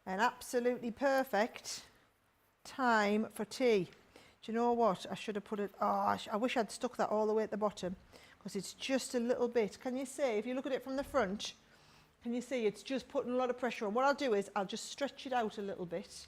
an absolutely perfect time for tea. Do you know what? I should have put it, I wish I'd stuck that all the way at the bottom because it's just a little bit. Can you see, if you look at it from the front, can you see it's just putting a lot of pressure on? What I'll do is I'll just stretch it out a little bit.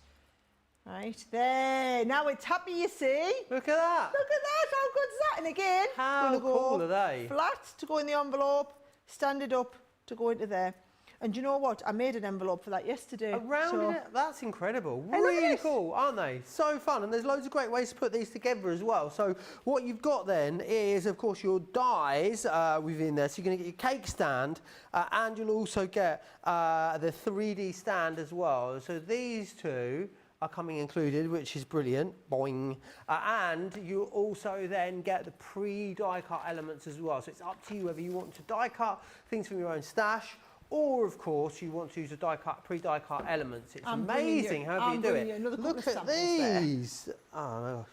Right, there. Now it's happy, you see. Look at that. Look at that. How good's that? And again, how cool are they? Flat to go in the envelope, stand it up to go into there. And you know what? I made an envelope for that yesterday. Around it? That's incredible. Hey, really cool, aren't they? So fun. And there's loads of great ways to put these together as well. So what you've got then is, of course, your dies within there. So you're going to get your cake stand and you'll also get the 3D stand as well. So these two are coming included, which is brilliant. Boing. And you also then get the pre-die cut elements as well. So it's up to you whether you want to die cut things from your own stash, or of course you want to use a pre-die cut elements. It's amazing however you do it. Look at these. Oh no.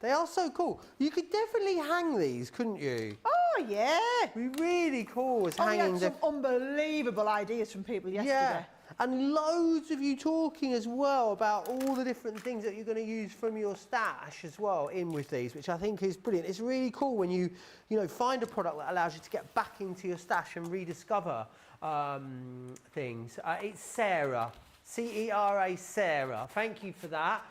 They are so cool. You could definitely hang these, couldn't you? Oh yeah. It'd be really cool as hanging. We had some unbelievable ideas from people yesterday. Yeah. And loads of you talking as well about all the different things that you're going to use from your stash as well in with these, which I think is brilliant. It's really cool when you find a product that allows you to get back into your stash and rediscover things. It's Sarah, C-E-R-A, Sarah. Thank you for that.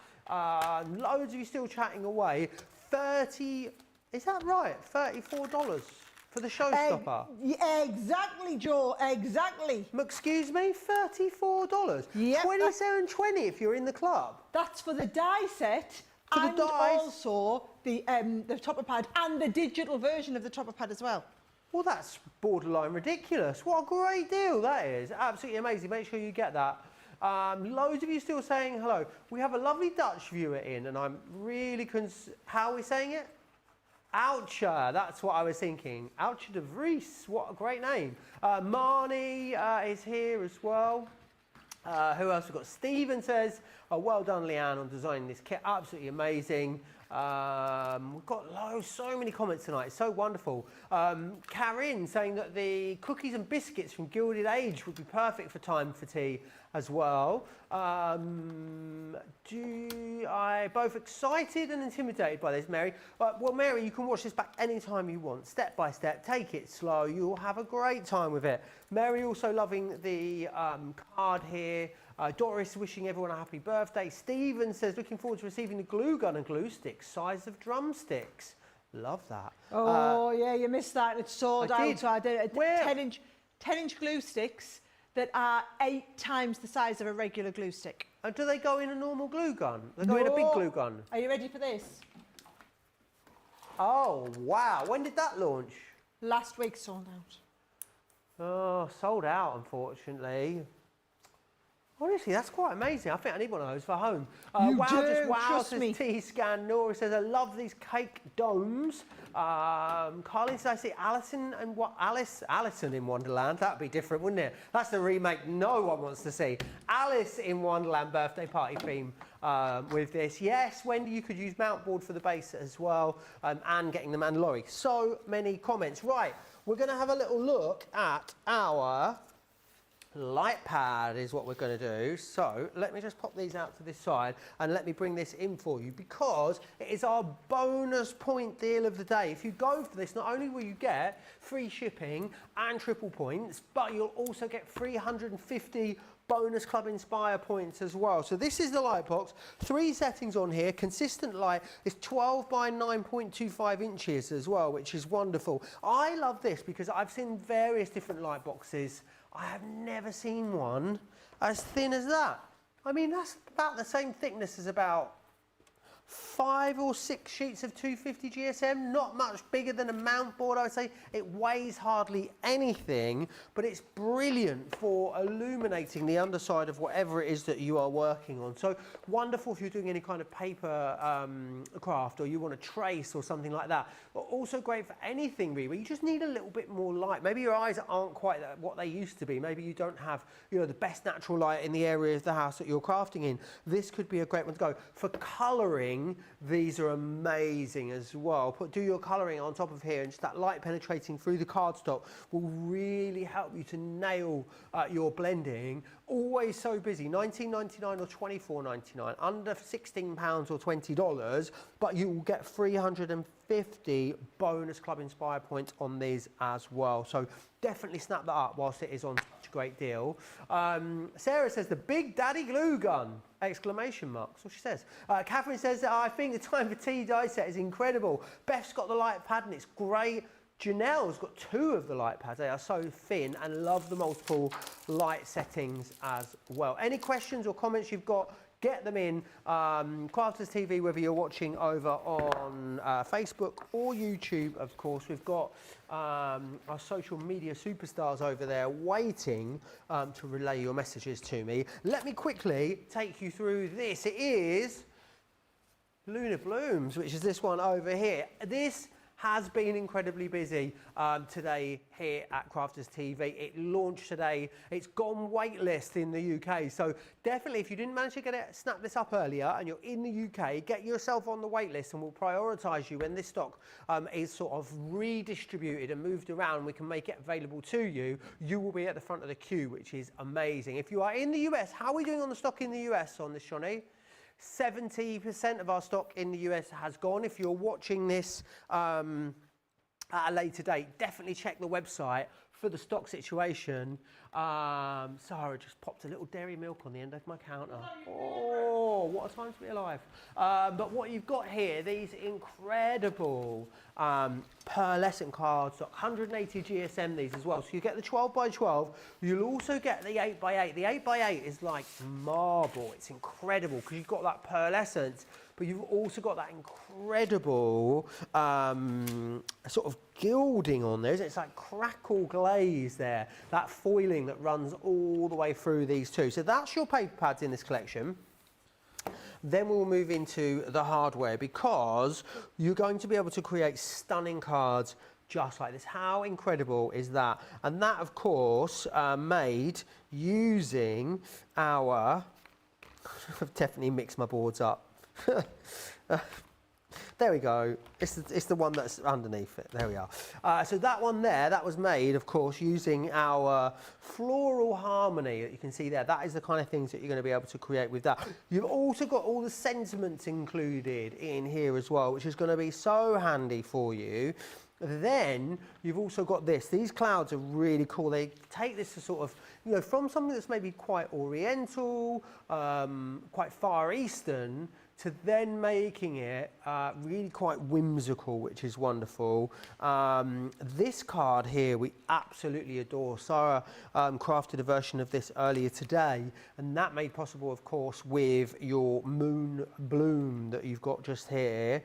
Loads of you still chatting away. Is that right? $34 for the showstopper. Exactly, Joe. Exactly. Excuse me, $34. Yep. $27.20 if you're in the club. That's for the die set. For the and dies. Also the topper pad and the digital version of the topper pad as well. Well, that's borderline ridiculous. What a great deal that is. Absolutely amazing. Make sure you get that. Loads of you still saying hello. We have a lovely Dutch viewer in, and I'm really how are we saying it? Aperture, that's what I was thinking. Aperture de Vries, what a great name. Marnie is here as well. Who else we've got? Stephen says, well done, Leanne, on designing this kit. Absolutely amazing. We've got so many comments tonight. It's so wonderful. Karin saying that the cookies and biscuits from Gilded Age would be perfect for time for tea as well. I both excited and intimidated by this, Mary. Well, Mary, you can watch this back anytime you want, step by step. Take it slow. You'll have a great time with it. Mary also loving the card here. Doris wishing everyone a happy birthday. Stephen says, looking forward to receiving the glue gun and glue sticks, size of drumsticks. Love that. Oh, yeah, you missed that. It's sold I out. did. So I did a Where? 10-inch glue sticks that are 8 times the size of a regular glue stick. And do they go in a normal glue gun? They go in a big glue gun? Are you ready for this? Oh, wow. When did that launch? Last week sold out. Oh, sold out, unfortunately. Honestly, that's quite amazing. I think I need one of those for home. You wow, do, just wow, trust says me. T-Scan. Nora says, I love these cake domes. Carlin says, I see Alison in Wonderland. That'd be different, wouldn't it? That's the remake no one wants to see. Alice in Wonderland birthday party theme with this. Yes, Wendy, you could use mount board for the base as well, and getting the Mandalorian. So many comments. Right, we're going to have a little look at our light pad is what we're going to do. So let me just pop these out to this side and let me bring this in for you, because it is our bonus point deal of the day. If you go for this, not only will you get free shipping and triple points, but you'll also get 350 bonus Club Inspire points as well. So this is the light box, 3 settings on here, consistent light. It's 12 by 9.25 inches as well, which is wonderful. I love this because I've seen various different light boxes. I have never seen one as thin as that. I mean, that's about the same thickness as about 5 or 6 sheets of 250 GSM, not much bigger than a mount board, I would say. It weighs hardly anything, but it's brilliant for illuminating the underside of whatever it is that you are working on. So wonderful if you're doing any kind of paper craft, or you want to trace or something like that. But also great for anything really, where you just need a little bit more light. Maybe your eyes aren't quite what they used to be. Maybe you don't have, you know, the best natural light in the area of the house that you're crafting in. This could be a great one to go. For colouring, these are amazing as well. Do your colouring on top of here, and just that light penetrating through the cardstock will really help you to nail your blending. Always so busy, $19.99 or $24.99, under £16 or $20, but you will get 350 bonus Club Inspire points on these as well. So definitely snap that up whilst it is on such a great deal. Sarah says, the Big Daddy glue gun! Exclamation mark. That's what she says. Catherine says, I think the time for tea die set is incredible. Beth's got the light pad and it's great. Janelle's got 2 of the light pads. They are so thin, and love the multiple light settings as well. Any questions or comments you've got, get them in. Crafters TV, whether you're watching over on Facebook or YouTube, of course. We've got our social media superstars over there waiting to relay your messages to me. Let me quickly take you through this. It is Lunar Blooms, which is this one over here. This has been incredibly busy today here at Crafters TV. It launched today. It's gone waitlist in the UK. So definitely, if you didn't manage to snap this up earlier and you're in the UK, get yourself on the waitlist and we'll prioritise you when this stock is sort of redistributed and moved around. We can make it available to you. You will be at the front of the queue, which is amazing. If you are in the US, how are we doing on the stock in the US on this, Johnny? 70% of our stock in the US has gone. If you're watching this at a later date, definitely check the website for the stock situation. Sarah just popped a little dairy milk on the end of my counter. Oh, what a time to be alive. But what you've got here, these incredible pearlescent cards, 180 GSM these as well. So you get the 12 by 12. You'll also get the 8 by 8. The 8 by 8 is like marble. It's incredible because you've got that pearlescent, but you've also got that incredible sort of gilding on there. It's like crackle glaze there, that foiling that runs all the way through these two. So that's your paper pads in this collection. Then we'll move into the hardware, because you're going to be able to create stunning cards just like this. How incredible is that? And that, of course, made using our... I've definitely mixed my boards up. There we go. It's the one that's underneath it. There we are. So that one there, that was made, of course, using our floral harmony that you can see there. That is the kind of things that you're going to be able to create with that. You've also got all the sentiments included in here as well, which is going to be so handy for you. Then you've also got this. These clouds are really cool. They take this to sort of, you know, from something that's maybe quite oriental, quite Far Eastern, to then making it really quite whimsical, which is wonderful. This card here we absolutely adore. Sara crafted a version of this earlier today, and that made possible, of course, with your moon bloom that you've got just here.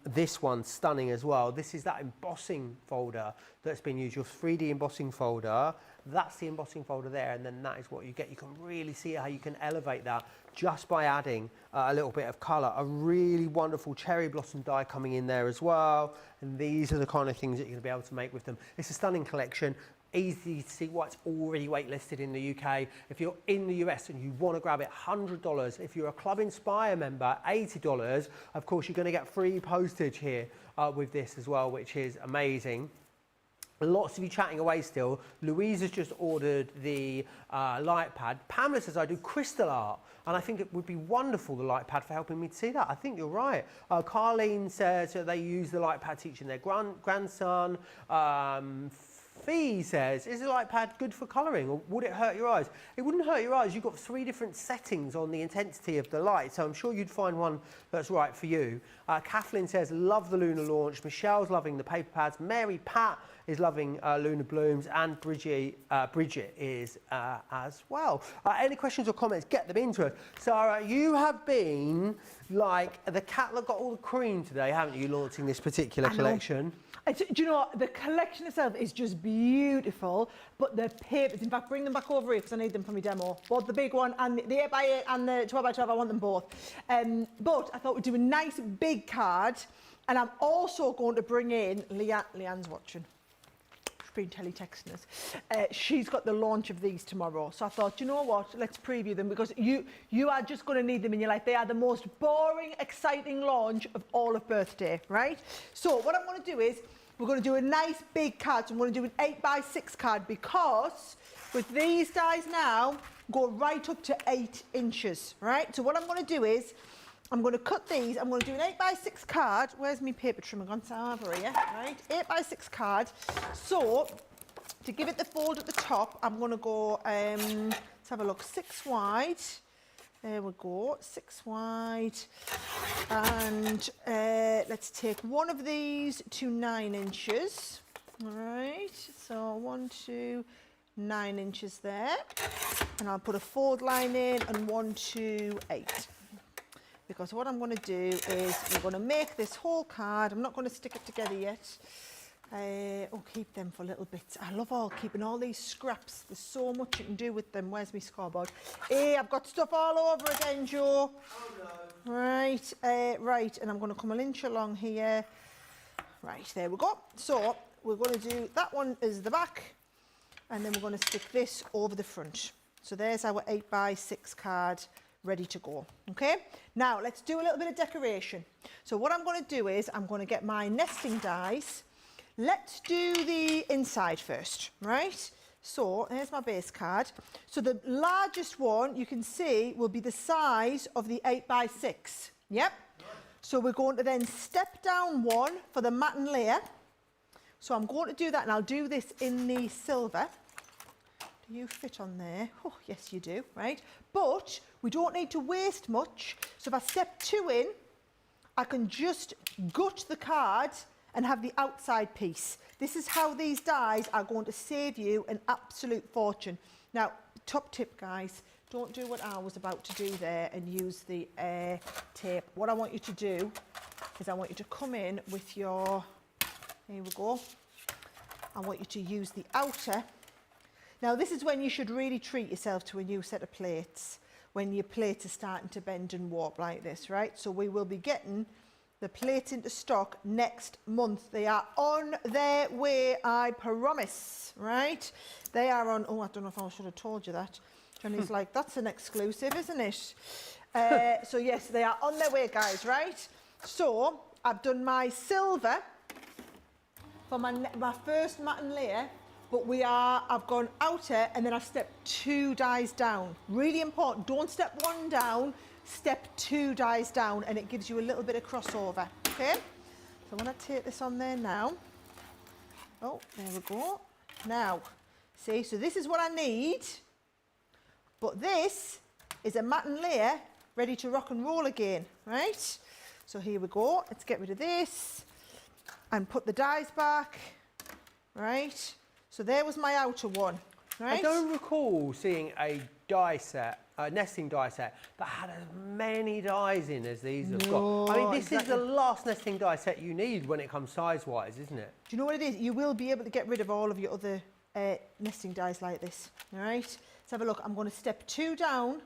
This one's stunning as well. This is that embossing folder that's been used, your 3D embossing folder. That's the embossing folder there, and then that is what you get. You can really see how you can elevate that just by adding a little bit of colour. A really wonderful cherry blossom die coming in there as well, and these are the kind of things that you're going to be able to make with them. It's a stunning collection. Easy to see why it's already waitlisted in the UK. If you're in the US and you want to grab it, $100. If you're a Club Inspire member, $80. Of course, you're going to get free postage here with this as well, which is amazing. Lots of you chatting away still. Louise has just ordered the light pad. Pamela says I do crystal art, and I think it would be wonderful, the light pad, for helping me to see that. I think you're right. Carlene says that they use the light pad teaching their grandson. Fee says, is the light pad good for colouring, or would it hurt your eyes? It wouldn't hurt your eyes. You've got 3 different settings on the intensity of the light, so I'm sure you'd find one that's right for you. Kathleen says, love the Lunar launch. Michelle's loving the paper pads. Mary Pat is loving Lunar Blooms, and Bridget is as well. Any questions or comments, get them into us. Sara, you have been like the cat that got all the cream today, haven't you, launching this particular collection? Do you know what? The collection itself is just beautiful, but the papers, in fact, bring them back over here because I need them for my demo. Both the big one and the 8x8 and the 12x12, I want them both. But I thought we'd do a nice big card, and I'm also going to bring in, Leanne's watching. Been teletexting us. She's got the launch of these tomorrow, so I thought, you know what, let's preview them, because you are just going to need them in your life. They are the most boring, exciting launch of all of birthday, right? So what I'm going to do is we're going to do a nice big card. So I'm going to do an 8x6 card, because with these dies now go right up to 8 inches, right? So what I'm going to do is I'm going to cut these. I'm going to do an 8x6 card. Where's my paper trimmer gone? Over here, right? 8x6 card. So, to give it the fold at the top, I'm going to go, let's have a look, 6 wide. There we go, 6 wide. And let's take one of these to 9 inches. All right, so 1, 2, 9 inches there. And I'll put a fold line in, and 1, 2, 8. Because what I'm going to do is we're going to make this whole card. I'm not going to stick it together yet. Keep them for little bits. I love keeping all these scraps. There's so much you can do with them. Where's my scoreboard? Hey, I've got stuff all over again, Joe. Oh no. Right, right, and I'm going to come an inch along here. Right, there we go. So we're going to do, that one is the back, and then we're going to stick this over the front. So there's our 8x6 card, ready to go. Okay, now let's do a little bit of decoration. So what I'm going to do is I'm going to get my nesting dies. Let's do the inside first, right? So here's my base card. So the largest one you can see will be the size of the 8x6. Yep. So we're going to then step down one for the matten layer. So I'm going to do that, and I'll do this in the silver. Do you fit on there? Oh, yes, you do, right? But we don't need to waste much. So if I step 2 in, I can just gut the card and have the outside piece. This is how these dies are going to save you an absolute fortune. Now, top tip, guys, don't do what I was about to do there and use the air tape. What I want you to do is I want you to come in with your, here we go. I want you to use the outer. Now, this is when you should really treat yourself to a new set of plates, when your plates are starting to bend and warp like this, right? So we will be getting the plates into stock next month. They are on their way, I promise, right? They are on, oh, I don't know if I should have told you that. Johnny's like, that's an exclusive, isn't it? So yes, they are on their way, guys, right? So I've done my silver for my first matten layer, but I've gone outer and then I've stepped 2 dies down. Really important, don't step 1 down, step 2 dies down, and it gives you a little bit of crossover, okay? So I'm gonna take this on there now. Oh, there we go. Now, see, so this is what I need, but this is a matten layer ready to rock and roll again, right? So here we go, let's get rid of this and put the dies back, right? So there was my outer one, right? I don't recall seeing a die set, a nesting die set, that had as many dies in as these have got. I mean, this is the last nesting die set you need when it comes size-wise, isn't it? Do you know what it is? You will be able to get rid of all of your other nesting dies like this, all right? Let's have a look. I'm going to step 2 down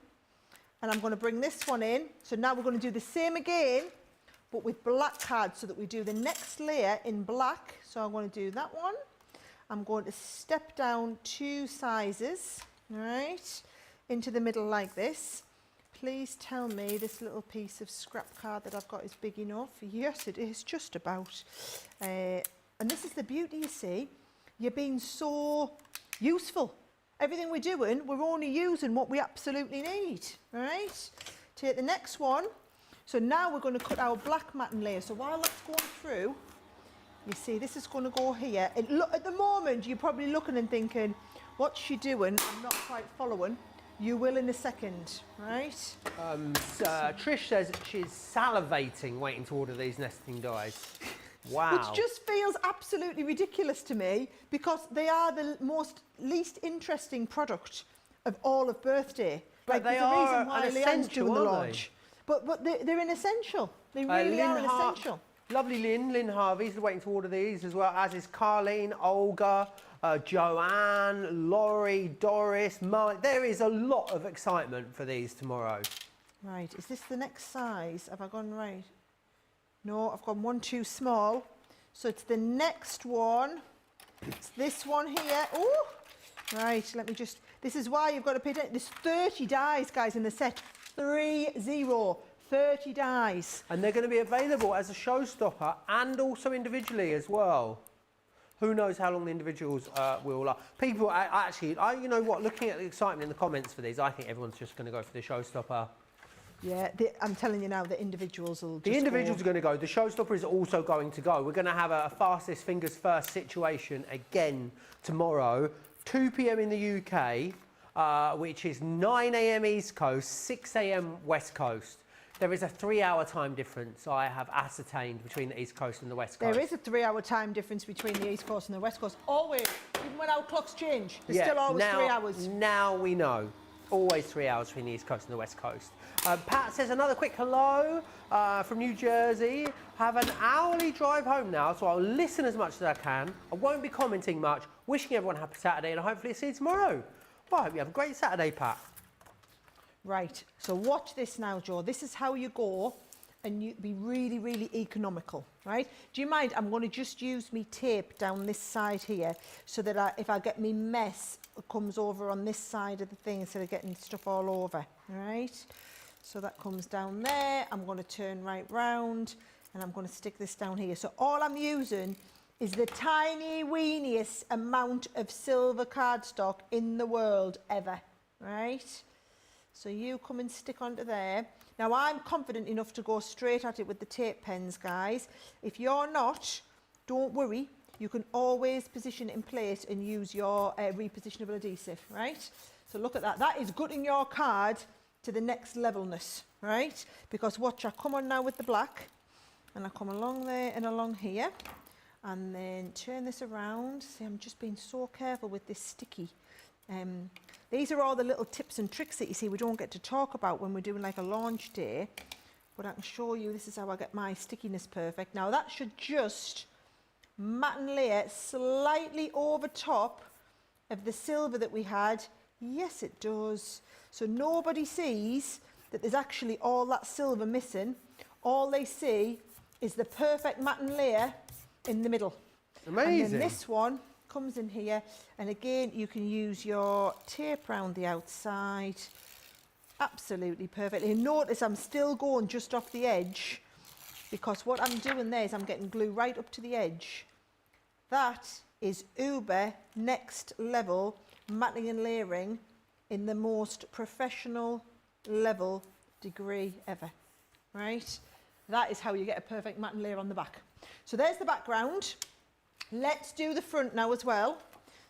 and I'm going to bring this one in. So now we're going to do the same again, but with black cards, so that we do the next layer in black. So I'm going to do that one. I'm going to step down 2 sizes, all right, into the middle like this. Please tell me this little piece of scrap card that I've got is big enough. Yes, it is, just about. And this is the beauty, you see. You're being so useful. Everything we're doing, we're only using what we absolutely need, all right? Take the next one. So now we're going to cut our black matten layer. So while that's going through, you see, this is going to go here. At the moment, you're probably looking and thinking, what's she doing? I'm not quite following. You will in a second, right? Trish says she's salivating waiting to order these nesting dies. Wow. Which just feels absolutely ridiculous to me, because they are the least interesting product of all of birthday. But they there's a are reason why an Leanne's essential, doing the aren't launch. But they're an essential. They really are an essential. Lovely Lynn Harvey's waiting to order these, as well as is Carleen, Olga, Joanne, Laurie, Doris, Mark. There is a lot of excitement for these tomorrow. Right, is this the next size? Have I gone right? No, I've gone 1 too small. So it's the next one. It's this one here. Oh, right, let me just, this is why you've got to pay attention. There's 30 dies, guys, in the set. 30 dies. And they're going to be available as a showstopper and also individually as well. Who knows how long the individuals will last. People, you know what, looking at the excitement in the comments for these, I think everyone's just going to go for the showstopper. Yeah, I'm telling you now, the individuals will just The individuals are going to go. The showstopper is also going to go. We're going to have a fastest fingers first situation again tomorrow, 2 p.m. in the UK, which is 9 a.m. East Coast, 6 a.m. West Coast. There is a 3-hour time difference I have ascertained between the East Coast and the West Coast. There is a 3-hour time difference between the East Coast and the West Coast. Always. Even when our clocks change, there's still always 3 hours. Now we know. Always 3 hours between the East Coast and the West Coast. Pat says another quick hello from New Jersey. Have an hourly drive home now, so I'll listen as much as I can. I won't be commenting much. Wishing everyone a happy Saturday, and hopefully see you tomorrow. Well, I hope you have a great Saturday, Pat. Right, so watch this now, Joe. This is how you go and you be really, really economical, right? Do you mind? I'm going to just use me tape down this side here, so that if I get me mess, it comes over on this side of the thing instead of getting stuff all over, all right? So that comes down there. I'm going to turn right round and I'm going to stick this down here. So all I'm using is the tiny weeniest amount of silver cardstock in the world ever, right? So you come and stick onto there. Now I'm confident enough to go straight at it with the tape pens, guys. If you're not, don't worry. You can always position it in place and use your repositionable adhesive, right? So look at that. That is gutting your card to the next levelness, right? Because watch, I come on now with the black and I come along there and along here and then turn this around. See, I'm just being so careful with this sticky. These are all the little tips and tricks that you see we don't get to talk about when we're doing like a launch day, but I can show you this is how I get my stickiness perfect. Now that should just matten layer slightly over top of the silver that we had. Yes, it does. So nobody sees that there's actually all that silver missing. All they see is the perfect matten layer in the middle. Amazing. And then this one comes in here, and again you can use your tape around the outside. Absolutely perfect. And notice I'm still going just off the edge because what I'm doing there is I'm getting glue right up to the edge. That is uber next level matting and layering in the most professional level degree ever, right? That is how you get a perfect mat and layer on the back. So there's the background. Let's do the front now as well.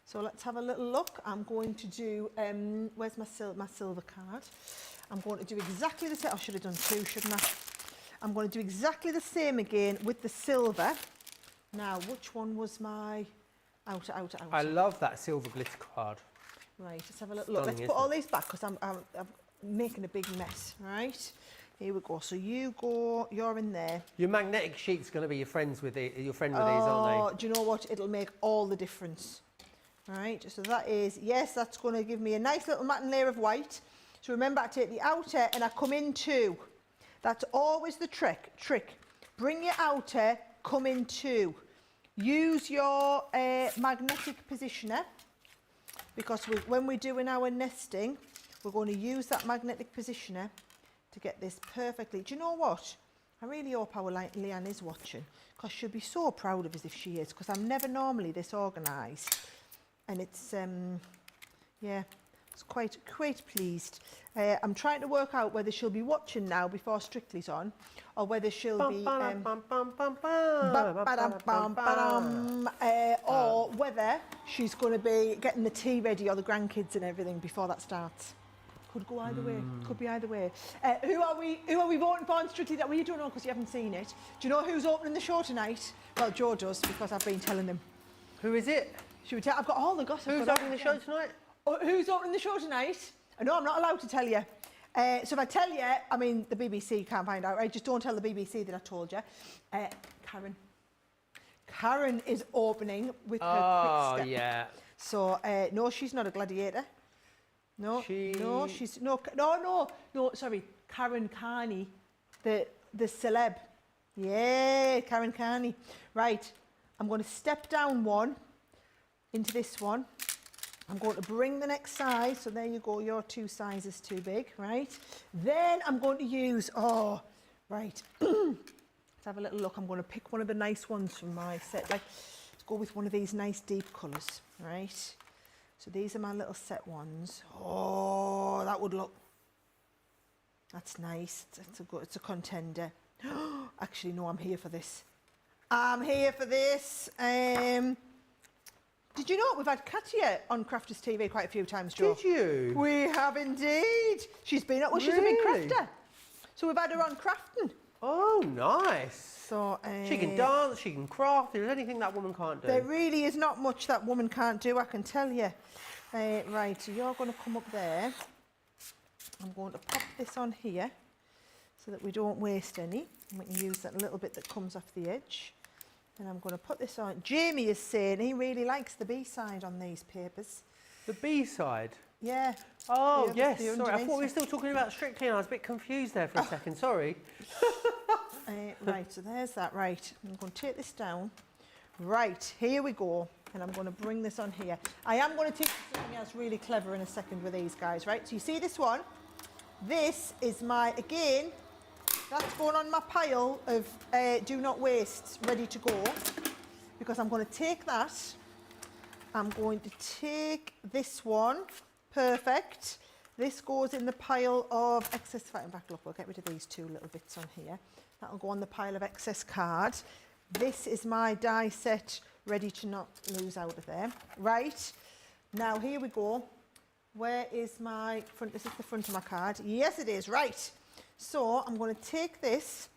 So let's have a little look. I'm going to do, where's my silver card? I'm going to do exactly the same. I should have done two, shouldn't I? I'm going to do exactly the same again with the silver. Now, which one was my outer? I love that silver glitter card. Right, let's have a little look. Let's put all these back because I'm making a big mess, right? Here we go. So you go, you're in there. Your magnetic sheet's going to be your friend with these, aren't they? Do you know what? It'll make all the difference. Right, so that is, yes, that's going to give me a nice little matte layer of white. So remember, I take the outer and I come in two. That's always the trick. Bring your outer, come in two. Use your magnetic positioner, because when we're doing our nesting, we're going to use that magnetic positioner to get this perfectly. Do you know what? I really hope our Leanne is watching, because she'll be so proud of us if she is, because I'm never normally this organised. And it's, yeah, it's quite pleased. I'm trying to work out whether she'll be watching now before Strictly's on, or whether she'll be, or whether she's going to be getting the tea ready or the grandkids and everything before that starts. Could go either way. Could be either way. Who are we voting for on Strictly? That we don't know because you haven't seen it. Do you know who's opening the show tonight? Well, Joe does, because I've been telling him. Who is it? Should we tell? I've got all the gossip. Who's opening the show tonight? Oh, who's opening the show tonight? I know I'm not allowed to tell you. So if I tell you, I mean, the BBC can't find out, right? Just don't tell the BBC that I told you. Karen. Karen is opening with her quick step. Oh, yeah. So, no, she's not a gladiator. No, sorry, Karen Carney, the celeb. Yeah, Karen Carney. Right, I'm going to step down one into this one. I'm going to bring the next size, so there you go, your two sizes too big, right? Then I'm going to use, right, let's have a little look. I'm going to pick one of the nice ones from my set. Like, let's go with one of these nice deep colours, right? So these are my little set ones. Oh, that would look, that's nice. It's a contender. Actually, no, I'm here for this. I'm here for this. Did you know we've had Katia on Crafters TV quite a few times, Joe? Did you? We have indeed. She's been up. Well, she's a big crafter. So we've had her on crafting. Oh, nice. So she can dance, she can craft. There's anything that woman can't do. There really is not much that woman can't do, I can tell you. Right, so you're going to come up there. I'm going to pop this on here so that we don't waste any. And we can use that little bit that comes off the edge. And I'm going to put this on. Jamie is saying he really likes the B-side on these papers. The B-side? Yeah. Oh, yes. Sorry, I thought we were still talking about Strictly and I was a bit confused there for a second. Sorry. Right, so there's that. Right, I'm going to take this down. Right, here we go. And I'm going to bring this on here. I am going to teach you something else really clever in a second with these guys, right? So you see this one? This is my, again, that's going on my pile of do not waste, ready to go. Because I'm going to take that. I'm going to take this one. Perfect. This goes in the pile of excess. In fact, look, we'll get rid of these two little bits on here. That'll go on the pile of excess card. This is my die set, ready to not lose out of there. Right. Now, here we go. Where is my front? Is this the front of my card? Yes, it is. Right. So I'm going to take this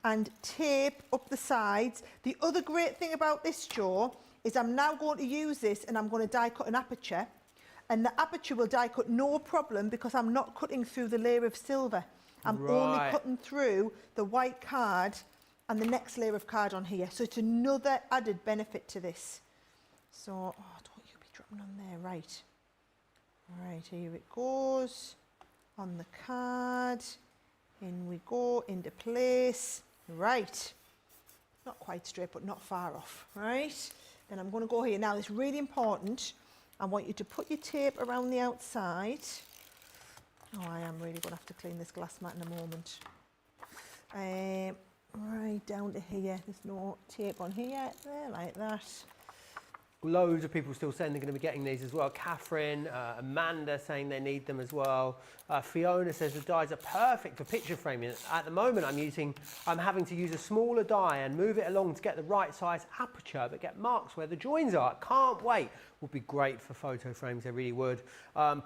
and tape up the sides. The other great thing about this, Joe, is I'm now going to use this and I'm going to die cut an aperture. And the aperture will die cut no problem because I'm not cutting through the layer of silver. I'm only cutting through the white card and the next layer of card on here. So it's another added benefit to this. So, don't you be dropping on there. Right. Right, here it goes on the card. In we go, into place. Right. Not quite straight, but not far off. Right. Then I'm going to go here. Now, it's really important. I want you to put your tape around the outside. Oh, I am really going to have to clean this glass mat in a moment. right down to here. There's no tape on here, there, like that. Loads of people still saying they're going to be getting these as well. Catherine, Amanda saying they need them as well. Fiona says the dies are perfect for picture framing. At the moment I'm having to use a smaller die and move it along to get the right size aperture, but get marks where the joins are. Can't wait. Would be great for photo frames, they really would.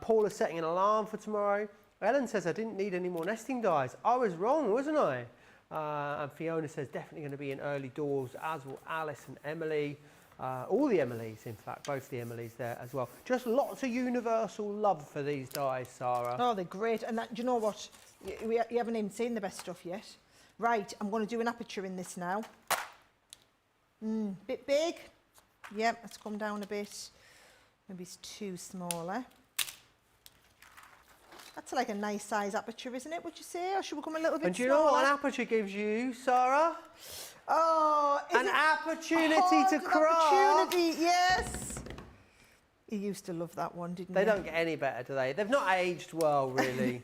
Paula's setting an alarm for tomorrow. Ellen says I didn't need any more nesting dies. I was wrong, wasn't I? And Fiona says definitely going to be in early doors, as will Alice and Emily. All the Emilys, in fact, both the Emilys there as well. Just lots of universal love for these dies, Sara. Oh, they're great. And that, do you know what? You haven't even seen the best stuff yet. Right, I'm going to do an aperture in this now. Bit big. Yep, let's come down a bit. Maybe it's too smaller. That's like a nice size aperture, isn't it, would you say? Or should we come a little bit smaller? And do you know what an aperture gives you, Sara? Oh, an opportunity to craft. Opportunity, yes. You used to love that one, didn't you? They don't get any better, do they? They've not aged well, really.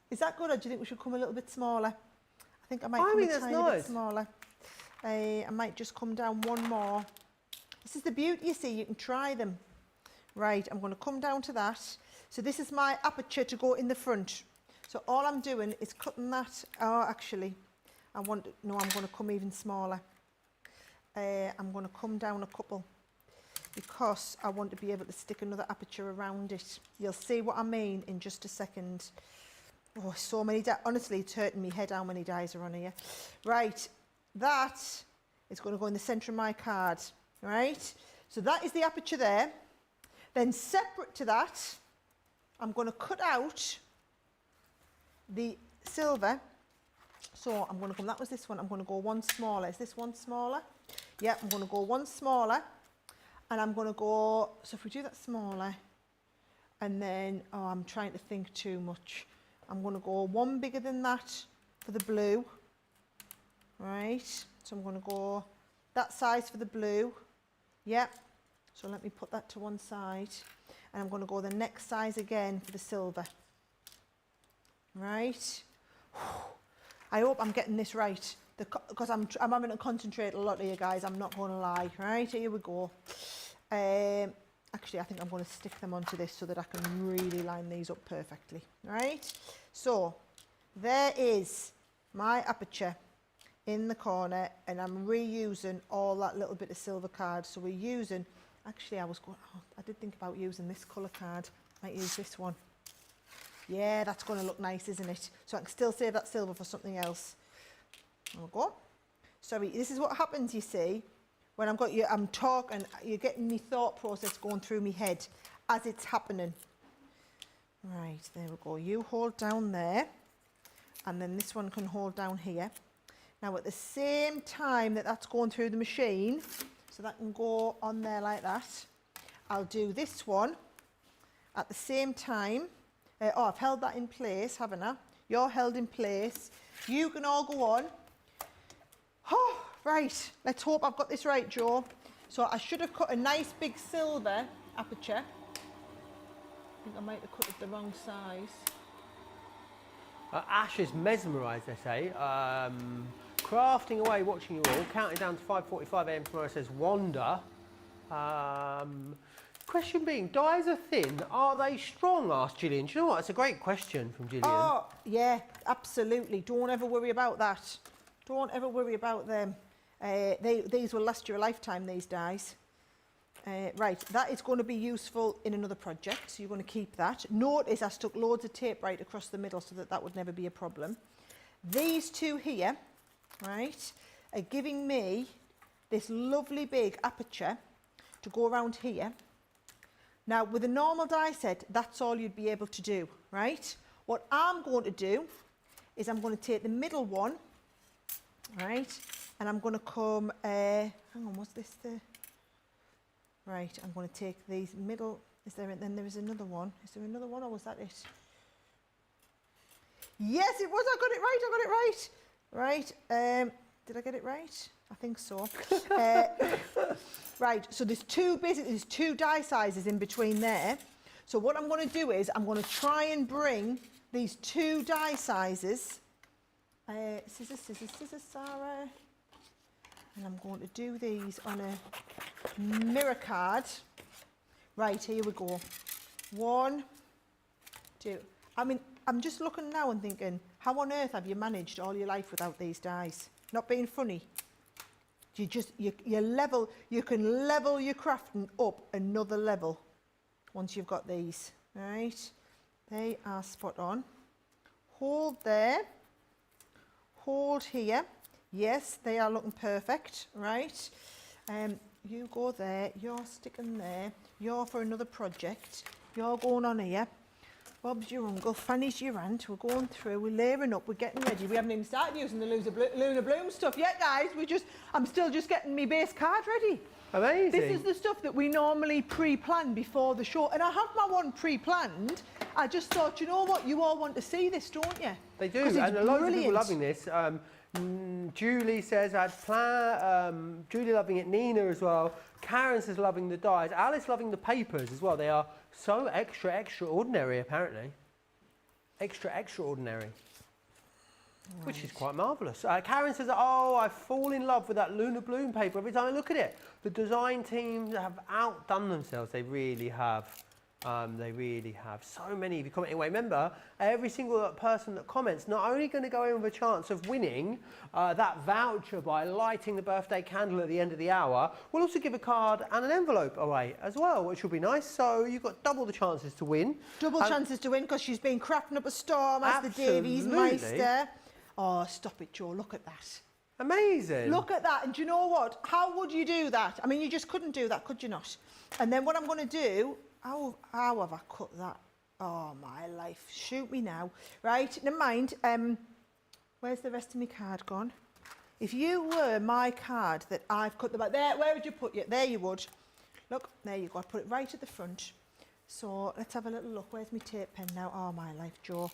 Is that good, or do you think we should come a little bit smaller? I think I might come a tiny bit smaller. I might just come down one more. This is the beauty, you see, you can try them. Right, I'm going to come down to that. So this is my aperture to go in the front. So all I'm doing is cutting that. Oh, actually, I'm going to come even smaller. I'm going to come down a couple because I want to be able to stick another aperture around it. You'll see what I mean in just a second. Oh, so many dies. Honestly, it's hurting me head how many dies are on here. Right, that is going to go in the centre of my card. Right, so that is the aperture there. Then separate to that, I'm going to cut out the silver. So I'm going to come, that was this one, I'm going to go one smaller. Is this one smaller? Yeah, I'm going to go one smaller. And I'm going to go, so if we do that smaller, and then, oh, I'm trying to think too much. I'm going to go one bigger than that for the blue. Right, so I'm going to go that size for the blue. Yep, so let me put that to one side. And I'm going to go the next size again for the silver. Right. I hope I'm getting this right, because I'm having to concentrate a lot here, guys. I'm not going to lie. Right, here we go. Actually, I think I'm going to stick them onto this so that I can really line these up perfectly. Right. So there is my aperture in the corner, and I'm reusing all that little bit of silver card. So we're using. Actually, I did think about using this colour card. Might use this one. Yeah, that's going to look nice, isn't it? So I can still save that silver for something else. There we go. Sorry, this is what happens, you see, when I'm talking, you're getting my thought process going through my head as it's happening. Right, there we go. You hold down there, and then this one can hold down here. Now, at the same time that that's going through the machine, so that can go on there like that, I'll do this one at the same time. Oh, I've held that in place, haven't I? You're held in place. You can all go on. Oh, right. Let's hope I've got this right, Joe. So I should have cut a nice big silver aperture. I think I might have cut it the wrong size. Ash is mesmerised, they say. Crafting away, watching you all. Counting down to 5:45 AM tomorrow, says Wanda. Question being, dies are thin, are they strong? Asked Gillian. Do you know what? It's a great question from Gillian. Oh, yeah, absolutely. Don't ever worry about that. Don't ever worry about them. These will last you a lifetime, these dies. Right, that is going to be useful in another project, so you're going to keep that. Notice I stuck loads of tape right across the middle so that would never be a problem. These two here, right, are giving me this lovely big aperture to go around here. Now, with a normal die set, that's all you'd be able to do, right? What I'm going to do is I'm going to take the middle one, right, and I'm going to come, hang on, what's this there? Right, I'm going to take these middle, then there is another one. Is there another one, or was that it? Yes, it was, I got it right. Right, did I get it right? I think so. Right, so there's two die sizes in between there. So what I'm going to do is I'm going to try and bring these two die sizes Scissors, scissors, scissors, Sara. And I'm going to do these on a mirror card. Right, here we go. 1, 2. I mean, I'm just looking now and thinking, how on earth have you managed all your life without these dies? Not being funny. You can level your crafting up another level once you've got these. Right, they are spot on. Hold there, hold here. Yes, they are looking perfect, right? You go there, you're sticking there, you're for another project, you're going on here. Bob's your uncle, Fanny's your aunt. We're going through, we're layering up, we're getting ready. We haven't even started using the Lunar Bloom stuff yet, guys. I'm still just getting my base card ready. Amazing. This is the stuff that we normally pre-plan before the show. And I have my one pre-planned. I just thought, you know what, you all want to see this, don't you? They do, and a lot of people loving this. Julie says, Julie loving it, Nina as well. Karen says loving the dies. Alice loving the papers as well. They are so extraordinary, apparently. Extraordinary. Right. Which is quite marvellous. Karen says, oh, I fall in love with that Lunar Bloom paper every time I look at it. The design teams have outdone themselves. They really have. They really have. So many of you comment. Anyway, remember, every single person that comments not only going to go in with a chance of winning that voucher by lighting the birthday candle at the end of the hour, we'll also give a card and an envelope away as well, which will be nice. So you've got double the chances to win. Double chances to win because she's been crafting up a storm as the Davies Meister. Oh, stop it, Joe. Look at that. Amazing. Look at that. And do you know what? How would you do that? I mean, you just couldn't do that, could you not? And then what I'm going to do, how have I cut that? Oh, my life. Shoot me now. Right, never mind. Where's the rest of my card gone? If you were my card that I've cut the back, there, where would you put it? There you would. Look, there you go. I'd put it right at the front. So let's have a little look. Where's my tape pen now? Oh, my life, Joe.